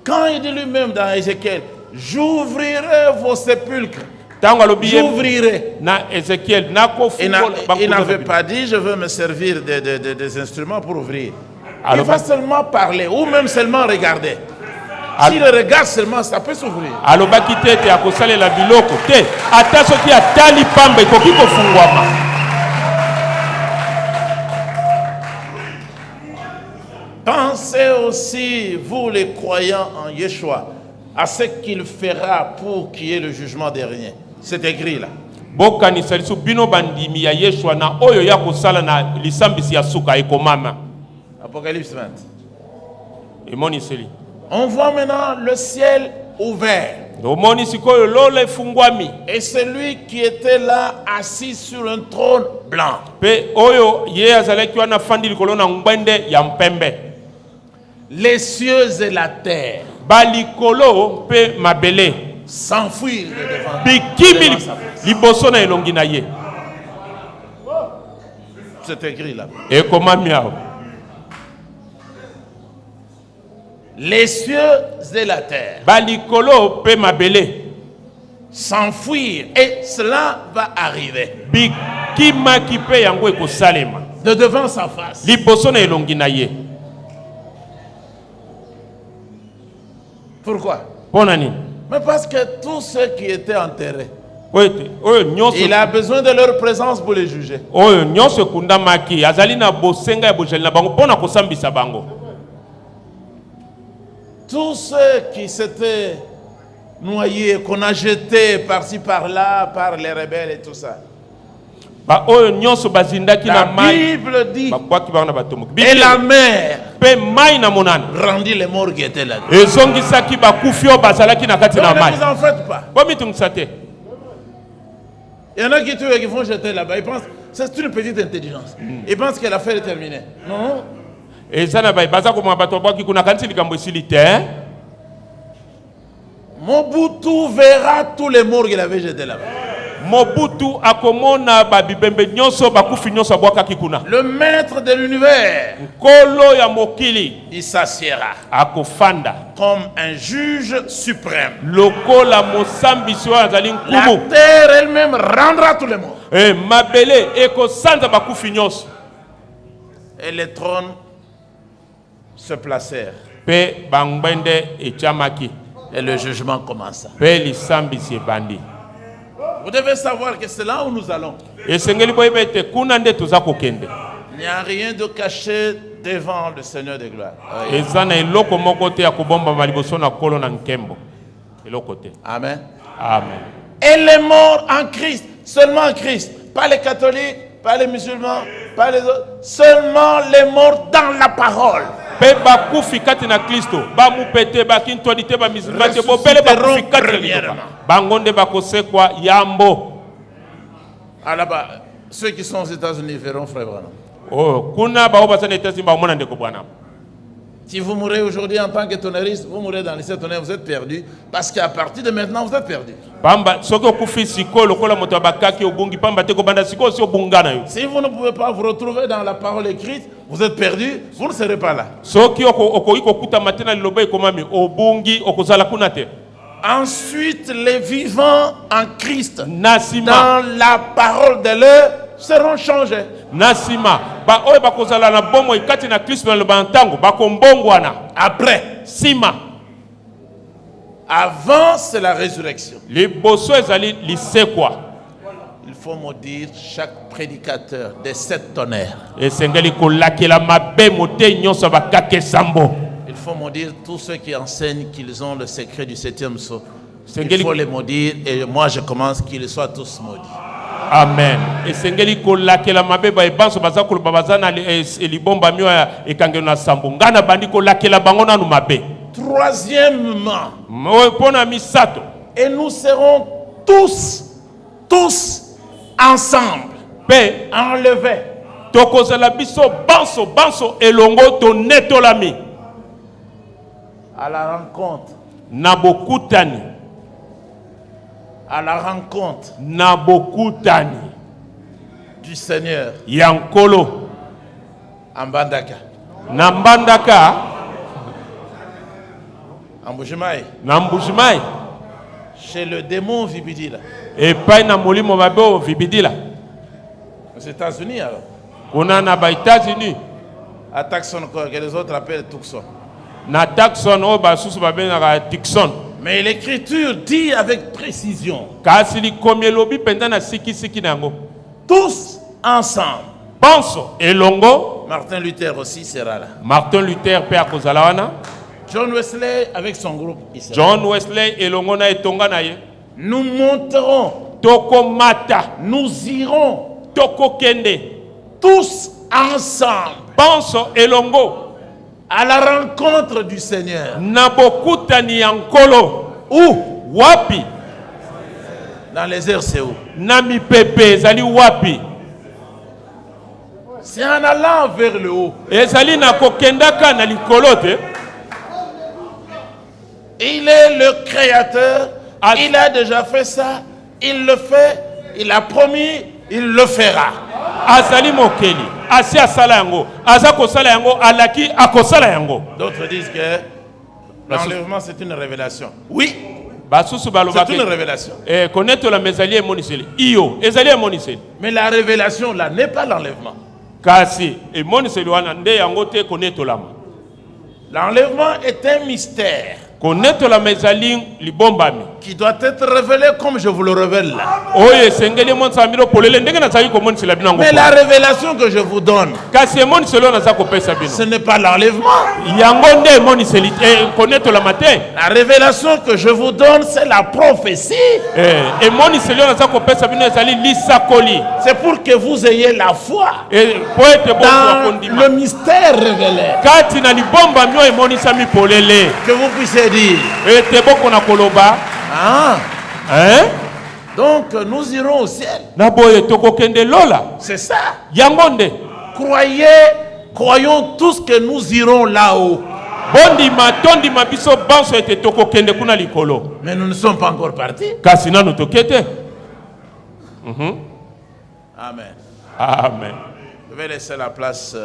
Quand il dit lui-même dans Ézéchiel, j'ouvrirai vos sépulcres. Tango alobi ye J'ouvrirai. na Ezekiel na ko Il fungola n'avait bankunda. pas dit, je veux me servir des instruments pour ouvrir. Il Alors, va seulement parler ou même seulement regarder. S'il regarde seulement, ça peut s'ouvrir. Alobaki te te akosalela biloko te ata soki atali pamba ekoki kofungwama. Pensez aussi, vous les croyants en Yeshua, à ce qu'il fera pour qu'il y ait le jugement dernier. C'est écrit là. Bokanisa lisu bino bandimi ya Yeshua na oyo ya kosala na lisambisi ya suka ekomama. Apocalypse 20. Emoni seli. On voit maintenant le ciel ouvert. Omoni sikoyo lola efungwami. Et celui qui était là assis sur un trône blanc. Pe oyo ye azalaki wana fandi likolo na ngwende ya mpembe. Les cieux et la terre Balikolo pe mabele. s'enfuirent de devant Bikimi sa face. liboso na elongi na ye. C'est écrit là. Ekomami awo. Les cieux et la terre Balikolo pe mabele. s'enfuirent et cela va arriver Bikimaki pe yango ekosalema. de devant sa face. Liboso na elongi na ye. Pourquoi? Pona nini? Mais parce que tous ceux qui étaient enterrés, Oyo nyonso il a besoin de leur présence pour les juger. oyo nyonso ekundamaki azali na bosenga ya bozali na bango mpona kosambisa bango. Tous ceux qui s'étaient noyés, qu'on a jetés par-ci par-là, par les rebelles et tout ça. Ba oyo nyonso bazindaki na La mai Bible dit, babwaki bango na batomoki. et la mer Pe mai na monana rendit les morts qui étaient là. ezongisaki bakufi oyo bazalaki na kati na Donc, ne mai. vous en faites pas. Bomitungisa te. Il y en a qui tuent et qui vont jeter là-bas. Ils pensent, c'est une petite intelligence. Ils pensent que l'affaire est terminée. Non. Eza na bai baza komona bato babwaki kuna kanisi likambo esili te. Mobutu verra tous les morts qu'il avait jetés là-bas. Mobutu akomona babibembe nyonso bakufi nyonso abwakaki kuna. Le maître de l'univers, Nkolo ya mokili il s'assiera akofanda comme un juge suprême. lokola mosambisi oyo azali La nkumu. terre elle-même rendra tous les morts. Mabele ekosanza bakufi nyonso. Et les trônes se placèrent. Pe bangbende etiamaki. Et le jugement commença. Pe lisambisi ebandi. Vous devez savoir que c'est là où nous allons. esengeli boyeba ete kuna nde toza kokende. Il n'y a rien de caché devant le Seigneur de gloire. Eza na eloko moko te ya kobombama liboso na nkolo na nkembo. Eloko te. Amen. Amen. Et les morts en Christ, seulement en Christ, pas les catholiques, pas les musulmans, pas les autres, seulement les morts dans la parole. Pe bakufi kati na Kristo bamupete bakintwali te bamizima te bopele bakufi kati na liloba bango nde bakosekwa yambo. Ah là-bas, ceux qui sont aux États-Unis verront frère Branham. Oh, kuna bao basana États-Unis baomona ndeko Branham. Si vous mourrez aujourd'hui en tant que tonneriste, vous mourrez dans les 7 tonnerres, vous êtes perdu. Parce qu'à partir de maintenant, vous êtes perdu. Pamba soki okufi siko lokola moto abakaki obungi pamba te kobanda siko si obungana yo. Si vous ne pouvez pas vous retrouver dans la parole écrite, vous êtes perdu, vous ne serez pas là. Soki okoki kokuta matena liloba ekomami obungi okozala kuna te. Ensuite, les vivants en Christ, Nasima. dans la parole de l'heure, seront changés. Nasima ba oyo bakozala na bomo ikati na Kristo na liloba ntango bakombongwana. Après, Sima. avant, c'est la résurrection. Liboso ezali lisekwa. Il faut maudire chaque prédicateur des 7 tonnerres. Esengeli kolakela mabe mote nyonso bakake sambo. Il faut maudire tous ceux qui enseignent qu'ils ont le secret du 7e sceau. Il Sengeli- faut les maudire et moi je commence qu'ils soient tous maudits. Amen. Esengeli kolakela mabe ba ebanso baza koloba baza na libomba mio ekangelo na sambo. Ngana bandi kolakela bango nanu mabe. Troisièmement, Pona misato. et nous serons tous ensemble, Pe enlevés tokozala biso banso elongo to netolami. à la rencontre, Na bokutani. à la rencontre Na bokutani. du Seigneur Yankolo. en Bandaka, Na mbandaka. en Bujimaï, Na mbujimai. chez le démon Vibidila, Epai na molimo mabe o vibidila. aux États-Unis alors, Kuna na ba États-Unis. à Tucson, que les autres appellent Tucson. Na Tucson o basusu babenaka Tucson. Mais l'écriture dit avec précision, Kasi likomi elobi penda na siki nango. tous ensemble. Banso elongo. Martin Luther aussi sera là. Martin Luther pe akozala wana. John Wesley avec son groupe il sera là. John Wesley elongo na etonga na ye. Nous monterons, Toko mata. nous irons Toko kende. tous ensemble Banso elongo. à la rencontre du Seigneur. Na bokutani yankolo. Où? Wapi. Dans les airs, c'est où? Na mipepe ezali wapi. C'est en allant vers le haut. Ezali na kokendaka na likolo te. Il est le créateur. Ah. Il a déjà fait ça. Il le fait. Il a promis. Il le fera. Azali mokeli. Asi asala yango. Aza kosala yango. Alaki akosala yango. D'autres disent que l'enlèvement, c'est une révélation. Oui, Basusu balobaki. c'est une révélation. Connaître la mesalie emoniseli. Iyo. Ezali emoniseli. Mais la révélation, là, n'est pas l'enlèvement. Kasi emoniseli wana nde yango te connaître la. L'enlèvement est un mystère Connaître la mesalie libombami. qui doit être révélé comme je vous le révèle là. Oye sengeli monsa miro polele ndenge na sali ko monisela binango. Mais la révélation que je vous donne, Kasi emoniseli wana za ko pesa bino. ce n'est pas l'enlèvement. Yango nde emoniseli connaître la matin. La révélation que je vous donne, c'est la prophétie. Emoniseli wana za ko pesa bino ezali lisakoli. C'est pour que vous ayez la foi Po ete bonso dans akondima. le mystère révélé. Kati na libomba mio emonisami polele. Que vous puissiez dire, Ete boko na koloba. ah, Hein? donc nous irons au ciel. Na boye tokokende lola. C'est ça. Yangonde. Croyons tous que nous irons là-haut. Bondima tondima biso banso ete tokokende kuna likolo. Mais nous ne sommes pas encore partis. Kasi nanu tokete. Amen. Amen. Je vais laisser la place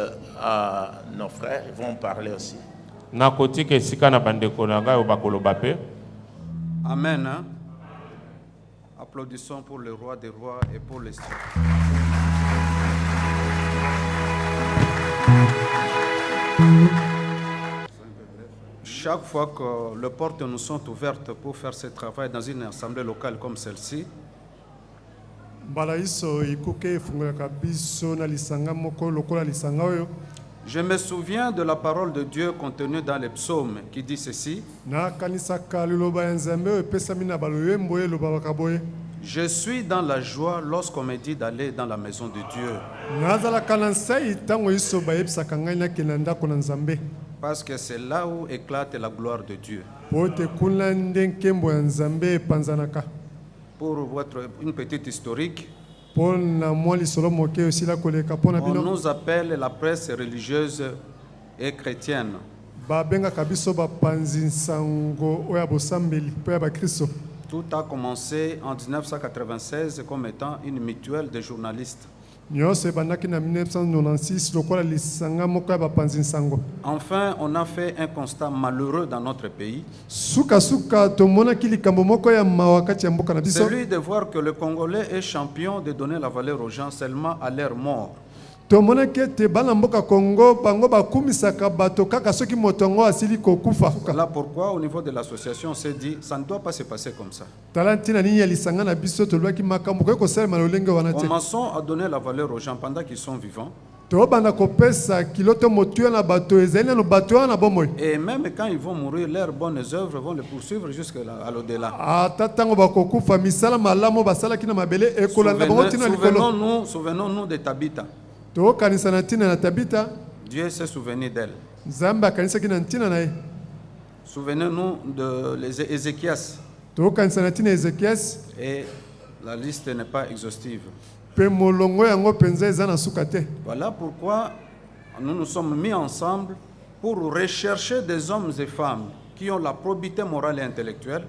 à nos frères. Ils vont parler aussi. Nakotika esika na bandeko na ngai bakoloba pe. Amen. Hein? Applaudissons pour le roi des rois et pour les cieux. Chaque fois que les portes nous sont ouvertes pour faire ce travail dans une assemblée locale comme celle-ci, mbala iso ikuke efungolaka biso na lisanga moko lokola lisanga oyo. Je me souviens de la parole de Dieu contenue dans les psaumes qui dit ceci. Nakanisaka liloba ya Nzambe oyo epesami na baloyembo elobaka boye. Je suis dans la joie lorsqu'on me dit d'aller dans la maison de Dieu. Nazalaka na nsai ntango iso bayebisaka ngai nakende ndako na Nzambe. Parce que c'est là où éclate la gloire de Dieu. Po ete kuna nde nkembo ya Nzambe epanzanaka. Pour une petite historique, Po na mwa lisolo moke osila koleka po na on bino. nous appelle la presse religieuse et chrétienne. Babengaka biso bapanzi nsango oyo ya bosambeli po ya bakristo. Tout a commencé en 1996 comme étant une mutuelle de journalistes. Nyonso ebandaki na 1996 lokola lisanga moko ya bapanzi nsango. Enfin, on a fait un constat malheureux dans notre pays. Suka tomonaki likambo moko ya mawa kati ya mboka na biso. Celui de voir que le Congolais est champion de donner la valeur aux gens seulement à leur mort. Tomonaki ete bana mboka Congo bango bakumisaka bato kaka soki moto ngo asili kokufa. Voilà pourquoi au niveau de l'association on s'est dit ça ne doit pas se passer comme ça. Talantina nini ya lisanga na biso tolwaki makambo ko kosalema lolenge wana te. Commençons à donner la valeur aux gens pendant qu'ils sont vivants. Tobanda kopesa kiloto motu na bato ezali na bato na bomoy. Et même quand ils vont mourir, leurs bonnes œuvres vont les poursuivre jusqu'à l'au-delà. Atatango bakokufa misala malamo basala kina mabele ekolanda bango tina likolo. Souvenons-nous de Tabitha. To kanisa na tina na Tabitha. Dieu s'est souvenu d'elle. Nzamba kanisa kina tina na ye. Souvenons-nous de Ézéchias. To kanisa na tina Ézéchias. Et la liste n'est pas exhaustive. Pe molongo yango penza eza na suka te. Voilà pourquoi nous nous sommes mis ensemble pour rechercher des hommes et femmes qui ont la probité morale et intellectuelle.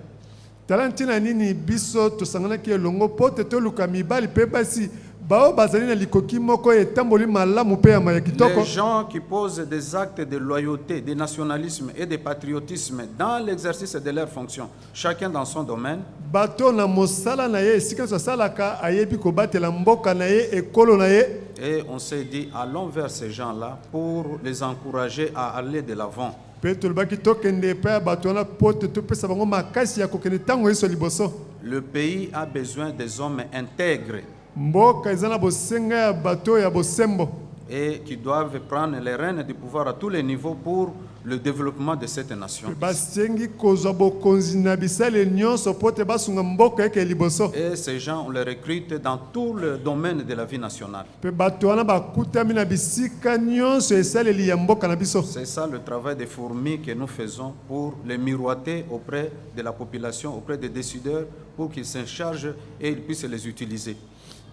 Talantina nini biso tosangana ki elongo pote to luka mibali pe basi bao bazali na likoki moko etamboli malamu pe ya maya kitoko. Les gens qui posent des actes de loyauté, de nationalisme et de patriotisme dans l'exercice de leurs fonctions, chacun dans son domaine. Bato na mosala na ye sika so salaka ayebi ko batela mboka na ye ekolo na ye. Et on s'est dit allons vers ces gens-là pour les encourager à aller de l'avant. Pe tolbaki tokende pa bato na pote to pesa bango makasi ya kokende tango yeso liboso. Le pays a besoin des hommes intègres Mboka ezana bosenga ya bato ya bosembo. Et qui doivent prendre les rênes du pouvoir à tous les niveaux pour le développement de cette nation. Basengi kozwa bokonzi na bisale nyonso pote basunga mboka eke liboso. Et ces gens, on les recrute dans tout le domaine de la vie nationale. Pe bato wana bakutami na bisika nyonso esaleli ya mboka na biso. C'est ça le travail des fourmis que nous faisons pour les miroiter auprès de la population, auprès des décideurs, pour qu'ils s'en chargent et ils puissent les utiliser.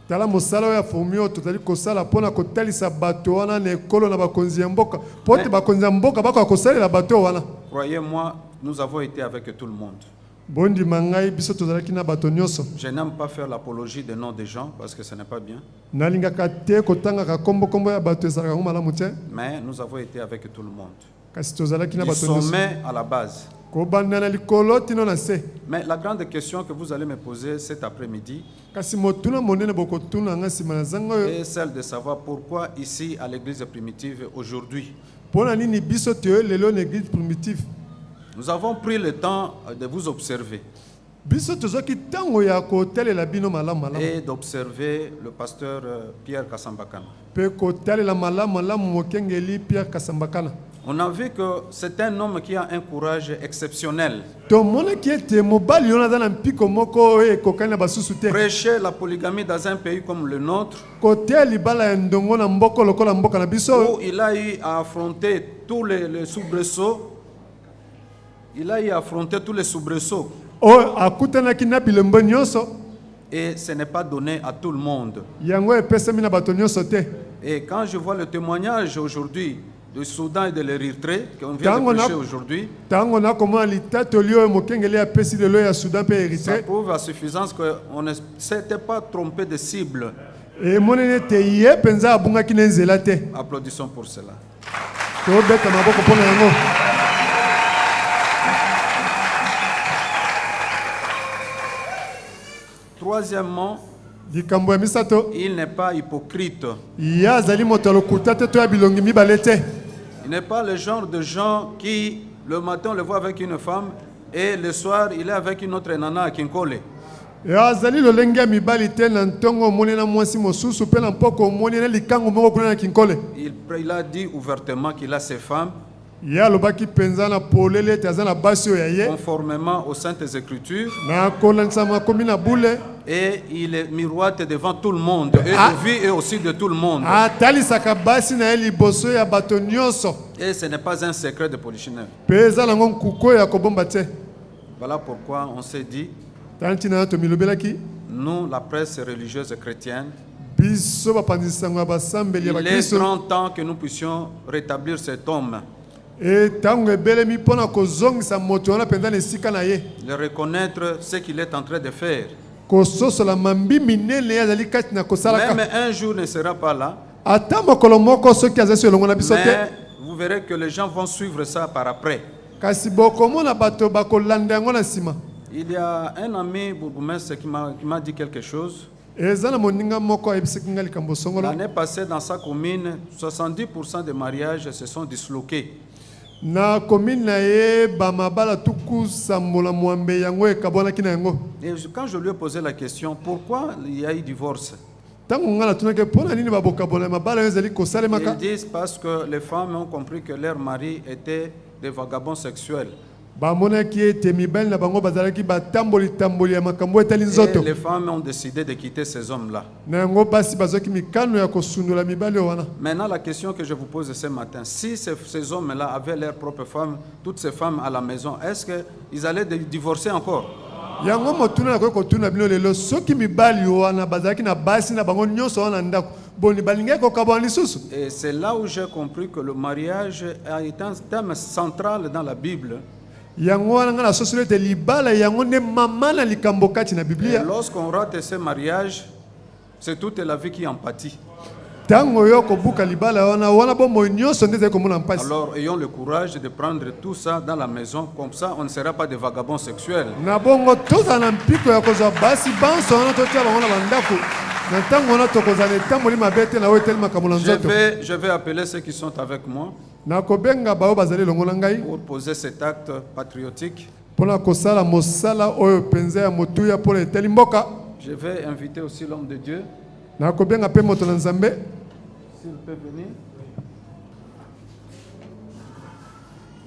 Tala mosala ya fomio totali kosala pona kotalisa bato wana na ekolo na bakonzi ya mboka pote bakonzi ya mboka bako kosalela bato wana. Croyez-moi, nous avons été avec tout le monde. Bondi mangai biso tozalaki na bato nyonso. Je n'aime pas faire l'apologie des noms des gens parce que ce n'est pas bien. Nalingaka te kotangaka kombo ya bato ezalaka ngo malamu te. Mais nous avons été avec tout le monde. Kasi tozalaki na Du bato nyonso. sommet à la base. Kobanda na likolo tino na se. Mais la grande question que vous allez me poser cet après-midi Kasi motuna monene bokotuna nga sima na zanga yo. est celle de savoir pourquoi ici à l'église primitive aujourd'hui. Pona nini biso te lelo na église primitive. Nous avons pris le temps de vous observer Biso tozoki tango ya kotelela bino malamu malamu. et d'observer le pasteur Pierre Kasambakana. Pe kotelela malamu malamu mokengeli Pierre Kasambakana. On a vu que c'est un homme qui a un courage exceptionnel. Tomona ki ete mobali yona za na mpiko moko oyo ekokani na basusu te. Prêcher la polygamie dans un pays comme le nôtre, Kote libala ya ndongo na mboko lokola mboka na biso. où il a eu à affronter tous les soubresauts. Il a eu à affronter tous les soubresauts. Oyo akutanaki na bilembo nyonso. Et ce n'est pas donné à tout le monde. Yango epesami na bato nyonso te. Et quand je vois le témoignage aujourd'hui du Soudan et de l'Érythrée qu'on vient de prêcher aujourd'hui, Tango na komona litatoli oyo mokengeli apesi lelo ya Soudan pe ça Érythrée. prouve à suffisance qu'on ne s'était pas trompé de cible. Emonene te ye penza abungaki na nzela te. Applaudissons pour cela. Tobeta maboko mpona yango. Troisièmement, Likambo ya misato. il n'est pas hypocrite. Ye azali moto ya lokuta te to ya bilongi mibale te. Il n'est pas le genre de gens qui, le matin, on le voit avec une femme et le soir, il est avec une autre nana à Kinkole. e azali lolenge ya mibali te na ntongo omoni na mwasi mosusu mpe na mpoko omoni na likango moko kuna na kinkole. Il a dit ouvertement qu'il a ses femmes, ye alobaki mpenza na polele ete aza na basi oyo ya ye conformément aux saintes écritures, na kolandisa makomi na bule, et il est miroite devant tout le monde, et de vie et aussi de tout le monde. atalisaka basi na ye liboso ya bato nyonso, Et ce n'est pas un secret de polichinelle. mpe eza nango nkuku oyo ya kobomba te. Voilà pourquoi on s'est dit, tala ntina na tomilobelaki nous, la presse religieuse chrétienne, biso bapanzisi sango ya basambeli ya il est bakristo grand temps que nous puissions rétablir cet homme, e ntango ebelemi mpo na kozongisa moto wana mpenza na esika na ye, le reconnaître ce qu'il est en train de faire. kososola mambi minene azali kati na kosalaka. Même un jour ne sera pas là, ata mokolo moko soki aza si elongo na biso te, mais vous verrez que les gens vont suivre ça par après. kasi bokomona bato bakolanda yango na nsima. Il y a un ami bourgmestre qui m'a dit quelque chose. eza na moninga moko ayebisaki nga likambo songolo. L'année passée, dans sa commune, 70% des mariages se sont disloqués. na komine na ye bamabala tuku sambola mwambe yango ekabwanaki na yango. Et quand je lui ai posé la question, pourquoi il y a eu divorce? ntango nga natunaki mpo na nini babokabola mabala oyo ezali kosalemaka. Ils disent parce que les femmes ont compris que leurs maris étaient des vagabonds sexuels. bamonaki ete mibali na bango bazalaki batamboli ya makambo etali Et nzoto. les femmes ont décidé de quitter ces hommes-là. na yango basi bazwaki mikano ya kosundola mibali oyo wana. Maintenant, la question que je vous pose ce matin, si ces hommes-là avaient leurs propres femmes, toutes ces femmes à la maison, est-ce qu'ils allaient divorcer encore? yango motuna nakoki kotuna bino lelo soki mibali wana bazalaki na basi na bango nyonso wana ndako boni balingaki kokabwana lisusu. Et c'est là où j'ai compris que le mariage a été un thème central dans la Bible. yango wana nga nasosoli ete libala yango nde mama na likambo kati na Et biblia. lorsqu'on rate ce mariage, c'est toute la vie qui en pâtit. ntango yo kobuka libala wana bomoi nyonso nde ezali komona mpasi. Alors ayons le courage de prendre tout ça dans la maison, comme ça on ne sera pas des vagabonds sexuels. na bongo tozala na mpiko ya kozwa basi banso wana totia bango na bandako na ntango wana tokozala etamboli mabe te na oyo eteli makambo na nzoto. Je vais appeler ceux qui sont avec moi nakobenga baoyo bazali elongo na ngai pour poser cet acte patriotique. mpo na kosala mosala oyo mpenza ya motuya mpo na eteli mboka. Je vais inviter aussi l'homme de Dieu, nakobenga mpe moto na nzambe s'il peut venir.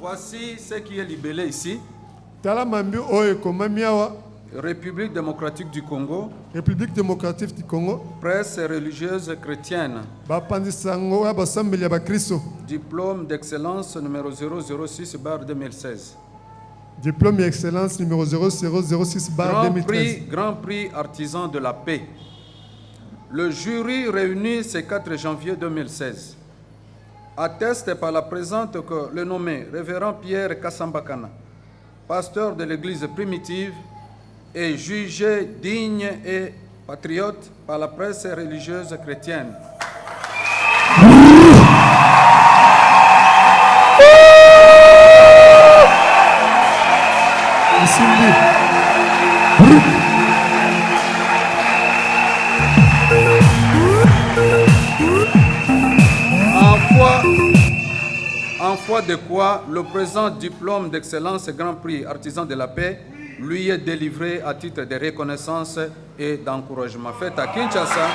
Voici ce qui est libellé ici. tala mambi oyo ekomami awa. République démocratique du Congo, république démocratique du Congo, presse religieuse chrétienne, bapanzisi yango ya basambeli ya bakristo, diplôme d'excellence numéro 006/2016. diplôme et excellence numéro 0006/2013. Grand prix artisan de la paix. Le jury réuni ce 4 janvier 2016 atteste par la présente que le nommé révérend Pierre Kassambakana, pasteur de l'église primitive, est jugé digne et patriote par la presse religieuse chrétienne. En foi de quoi le présent diplôme d'excellence et grand prix artisan de la paix lui est délivré à titre de reconnaissance et d'encouragement. Fait à Kinshasa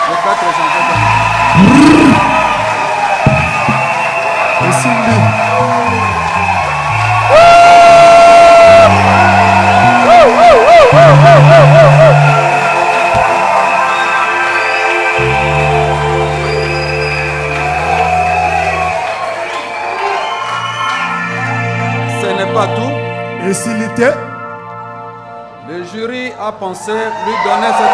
le 4 janvier. Ce n'est pas tout. Et s'il était, le jury a pensé lui donner cette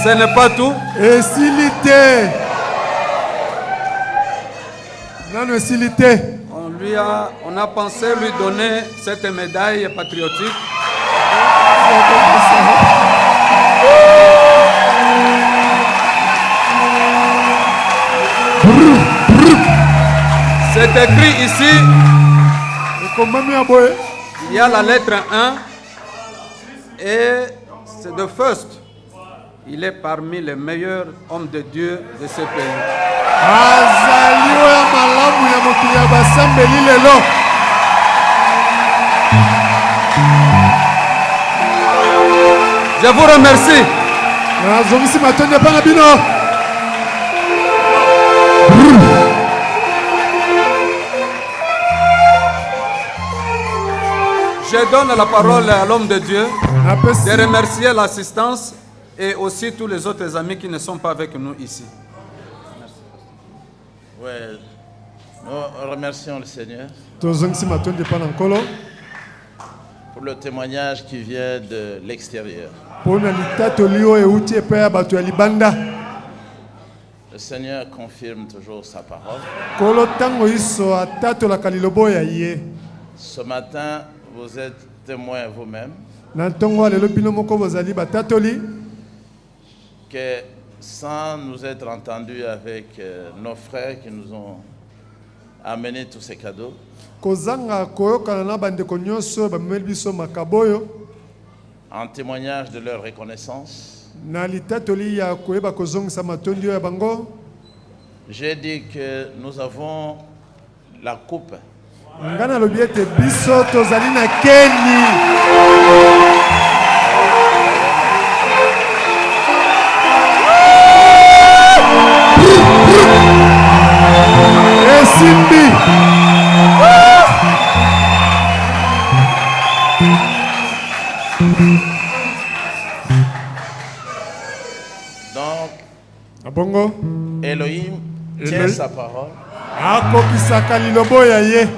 Ce n'est pas tout. et s'il était, non, s'il était, on a pensé lui donner cette médaille patriotique. C'est écrit ici, ekomami ya boye il y a la lettre 1 et c'est the first. Il est parmi les meilleurs hommes de Dieu de ce pays. azali oyo malamu ya mokili ya basambeli lelo. Je vous remercie. nazongisi matondi epai na bino. Je donne la parole à l'homme de Dieu napesi de remercier l'assistance et aussi tous les autres amis qui ne sont pas avec nous ici. Ouais, nous remercions le Seigneur tozongisi matondi epai na nkolo pour le témoignage qui vient de l'extérieur. mpo na litatoli oyo euti epai ya bato ya libanda. Le Seigneur confirme toujours sa parole. nkolo ntango iso atatolaka liloba ya ye. Ce matin, vous êtes témoins vous-même na ntongo ya lelo bino moko bozali batatoli que sans nous être entendus avec nos frères qui nous ont amené tous ces cadeaux, kozanga koyokana na bandeko nyonso oyo bamemeli biso makabo oyo en témoignage de leur reconnaissance, na litatoli ya koyeba kozongisa matondi oyo ya bango. j'ai dit que nous avons la coupe nga nalobi ete biso tozali na keni esimbi. Donc, abongo Elohim tient Elohim. sa parole akokisaka lilobo ya ye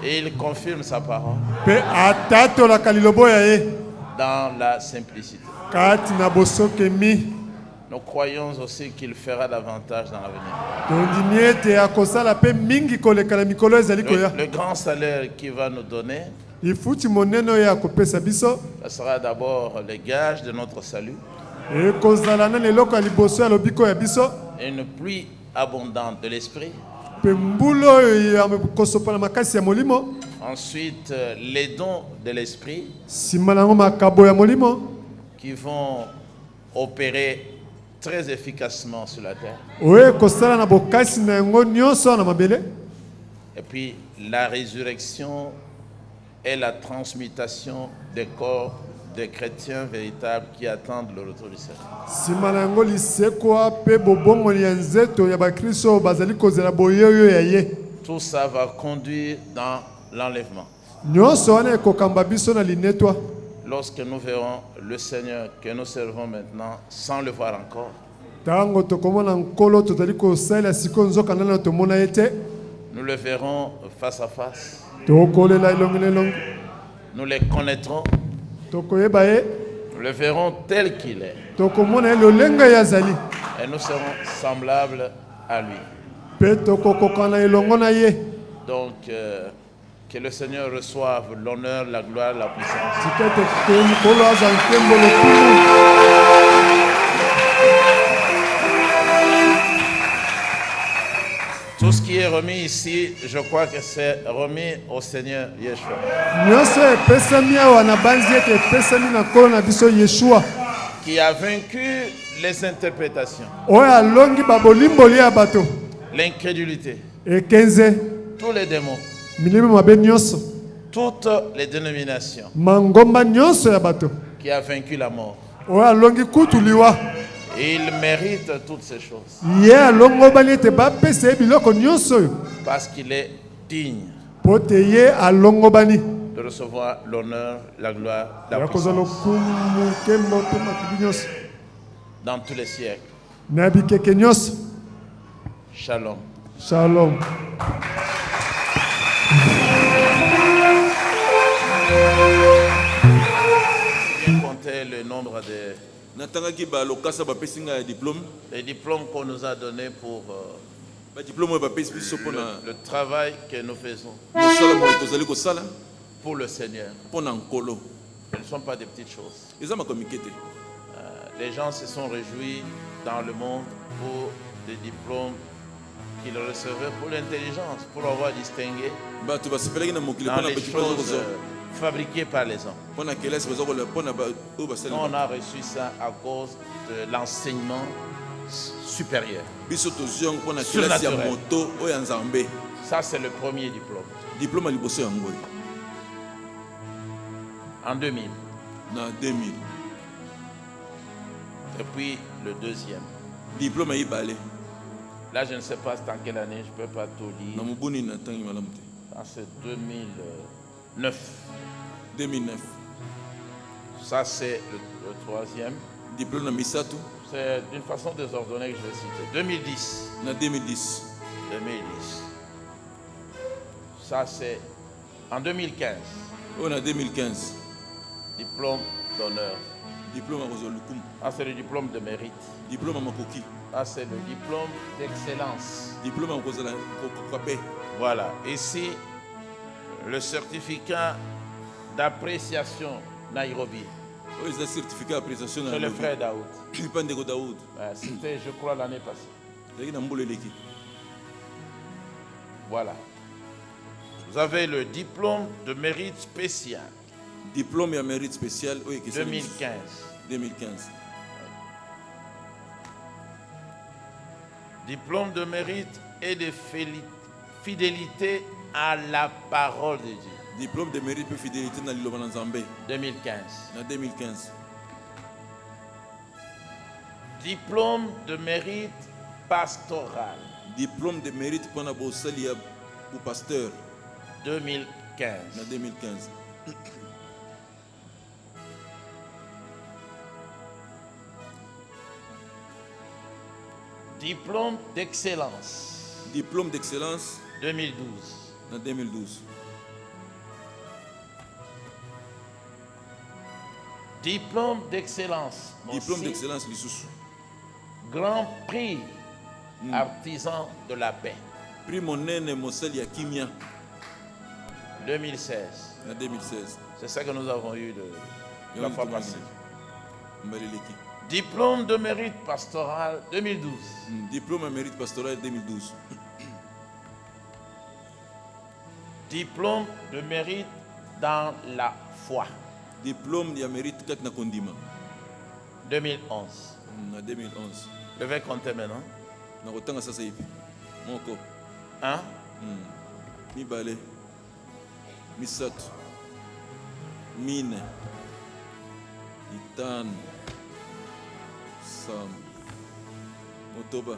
et il confirme sa parole mpe atatolaka lilobo ya ye dans la simplicité. kati na bosokemi. Nous croyons aussi qu'il fera davantage dans l'avenir. tondimi ete akosala mpe mingi koleka na mikolo ezali koya. Le grand salaire qu'il va nous donner, ifuti monene oyo akopesa biso ce sera d'abord le gage de notre salut, ekozala na eloko ya liboso ya lobiko ya biso une pluie abondante de l'esprit. mpe mbula oyo ya kosopa na makasi ya molimo. Ensuite, les dons de l'esprit nsima nango makabo ya molimo qui vont opérer très efficacement sur la terre. oyo ekosala na bokasi na yango nyonso na mabele. Et puis la résurrection et la transmutation des corps des chrétiens véritables qui attendent le retour du Seigneur. nsima na yango lisekwa mpe bobongoli ya nzeto ya bakristo oyo bazali kozela boyoyo ya ye. Tout ça va conduire dans l'enlèvement. nyonso wana ekokamba biso na linetwa. Lorsque nous verrons le Seigneur que nous servons maintenant sans le voir encore, ntango tokomona nkolo tozali kosalela sikoyo nzokanda na tomona ye te. nous le verrons face à face. tokolela elongi na elongi. Nous le connaîtrons, tokoyeba ye. nous le verrons tel qu'il est. tokomona ye lolenga ye azali. Et nous serons semblables à lui. mpe tokokokana elongo na ye. Donc, que le Seigneur reçoive l'honneur, la gloire, la puissance. tika ete mokolo aza nkembo lokumu. Tout ce qui est remis ici, je crois que c'est remis au Seigneur Yeshua. nyonso epesami awa na banzi ete epesami na nkolo na biso yeshua Qui a vaincu les interprétations, oyo alongi babolimboli ya bato l'incrédulité, ekenze tous les démons, milimo mabe nyonso toutes les dénominations, mangomba nyonso ya bato qui a vaincu la mort. oyo alongi kutu liwa. Et il mérite toutes ces choses ye alongobani ete bapesa ye biloko nyonso oyo parce qu'il est digne mpo te ye alongobani de recevoir l'honneur, la gloire, la ya kozwa puissance lokumu nkembo mpe matubi nyonso dans tous les siècles. na bikeke nyonso. Shalom. Shalom. Bien compter le nombre de natangaki balokasa bapesi ngai ya diplôme les diplômes qu'on nous a donnés pour badiplôme oyo bapesi biso mpona le travail que nous faisons mosala moyo tozali kosala pour le Seigneur. mpona nkolo. Ce ne sont pas des petites choses. eza makambo mike te. Les gens se sont réjouis dans le monde pour des diplômes qu'il recevait pour l'intelligence, pour avoir distingué bato basepelaki na mokili dans mpona les petit choses kozwa fabriquées par les hommes. mpona kelasi baza kolela mpona oyo Nous, basaleli on a reçu ça à cause de l'enseignement supérieur. biso tozwi yango mpona kelasi ya Surnaturel. moto oyo ya nzambe. Ça, c'est le premier diplôme. Diplôme ya liboso yango oyo En 2000. na 2000. Et puis le deuxième. Diplôme ya ibale Là, je ne sais pas c'est en quelle année, je ne peux pas tout na lire. mobuni na ntangi malamu te. Ah, c'est 2009. 2009. Ça, c'est le troisième. Diplôme na misato C'est d'une façon désordonnée que je vais citer. 2010. na 2010. 2010. Ça, c'est en 2015. oyo na 2015. Diplôme d'honneur. Diplôme ya kozwa lukumu. Ah, c'est le diplôme de mérite. Diplôme ya makoki. Ah, c'est le diplôme d'excellence. Diplôme ya kozala kokabe. Voilà. Ici, le certificat d'appréciation Nairobi. oyo eza certificat appréciation na C'est le frère Daoud. lipa ndeko daoud C'était, je crois, l'année passée. ezalaki na mbula eleki. Voilà. Vous avez le diplôme de mérite spécial Diplôme ya mérite spécial oyo ekesala 2015. 2015. Diplôme de mérite et de fidélité à la parole de Dieu. Diplôme de mérite mpe fidélité na liloba na nzambe 2015. na 2015. Diplôme de mérite pastoral Diplôme de mérite mpona bosali ya bopasteur 2015. na 2015. Diplôme d'excellence Diplôme d'excellence 2012. na 2012. Diplôme d'excellence. Diplôme Aussi, d'excellence lisusu. Grand prix artisan de la paix Prix monene mosali ya kimia 2016. na 2016. C'est ça que nous avons eu la fois passée. Mbaleleki. Diplôme de mérite pastoral 2012. Diplôme ya mérite pastoral 2012. Diplôme de mérite dans la foi Diplôme ya mérite kati na kondima 2011. na 2011. Je vais compter maintenant. na kotanga sasa hivi moko 1, mibale misato mine itano sam motoba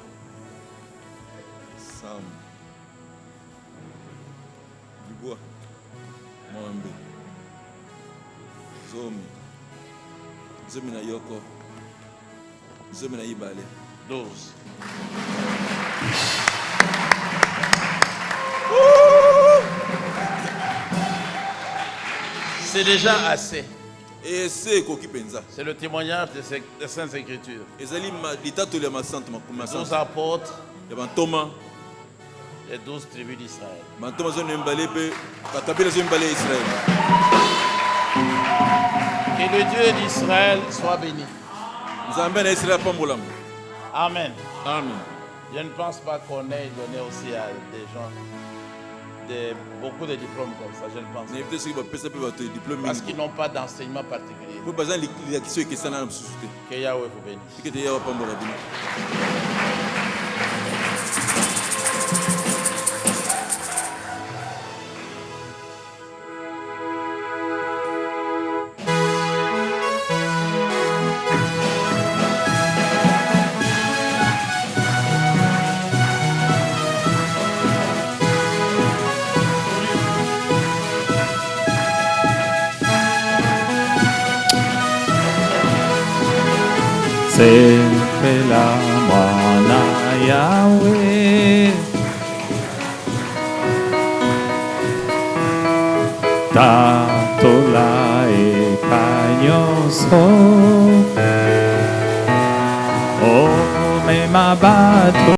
sam libwa mwambe zomi zomi na yoko zomi na ibale 12. C'est déjà assez. ese ekoki mpenza C'est le témoignage des Saintes Écritures. ezali litatoli ya masante 12 apôtres, ya bantoma les 12 tribus d'Israël. bantoma zo na mibale mpe bakabila zo mibale ya israele. Que le Dieu d'Israël soit béni. nzambe na israele apambolama. Amen. Amen. Je ne pense pas qu'on ait donné aussi à des gens beaucoup de diplômes comme ça, je ne pense pas. nayebi te soki bapesa mpe bato diplôme Parce mingi qu'ils n'ont pas d'enseignement particulier. mpo baza na lilakiso ekesana na mosusu te. Que Yahweh vous bénisse. soki ete yawa apambola bino. Sempela mwana Yahweh Tatola ekanyonso O mema bato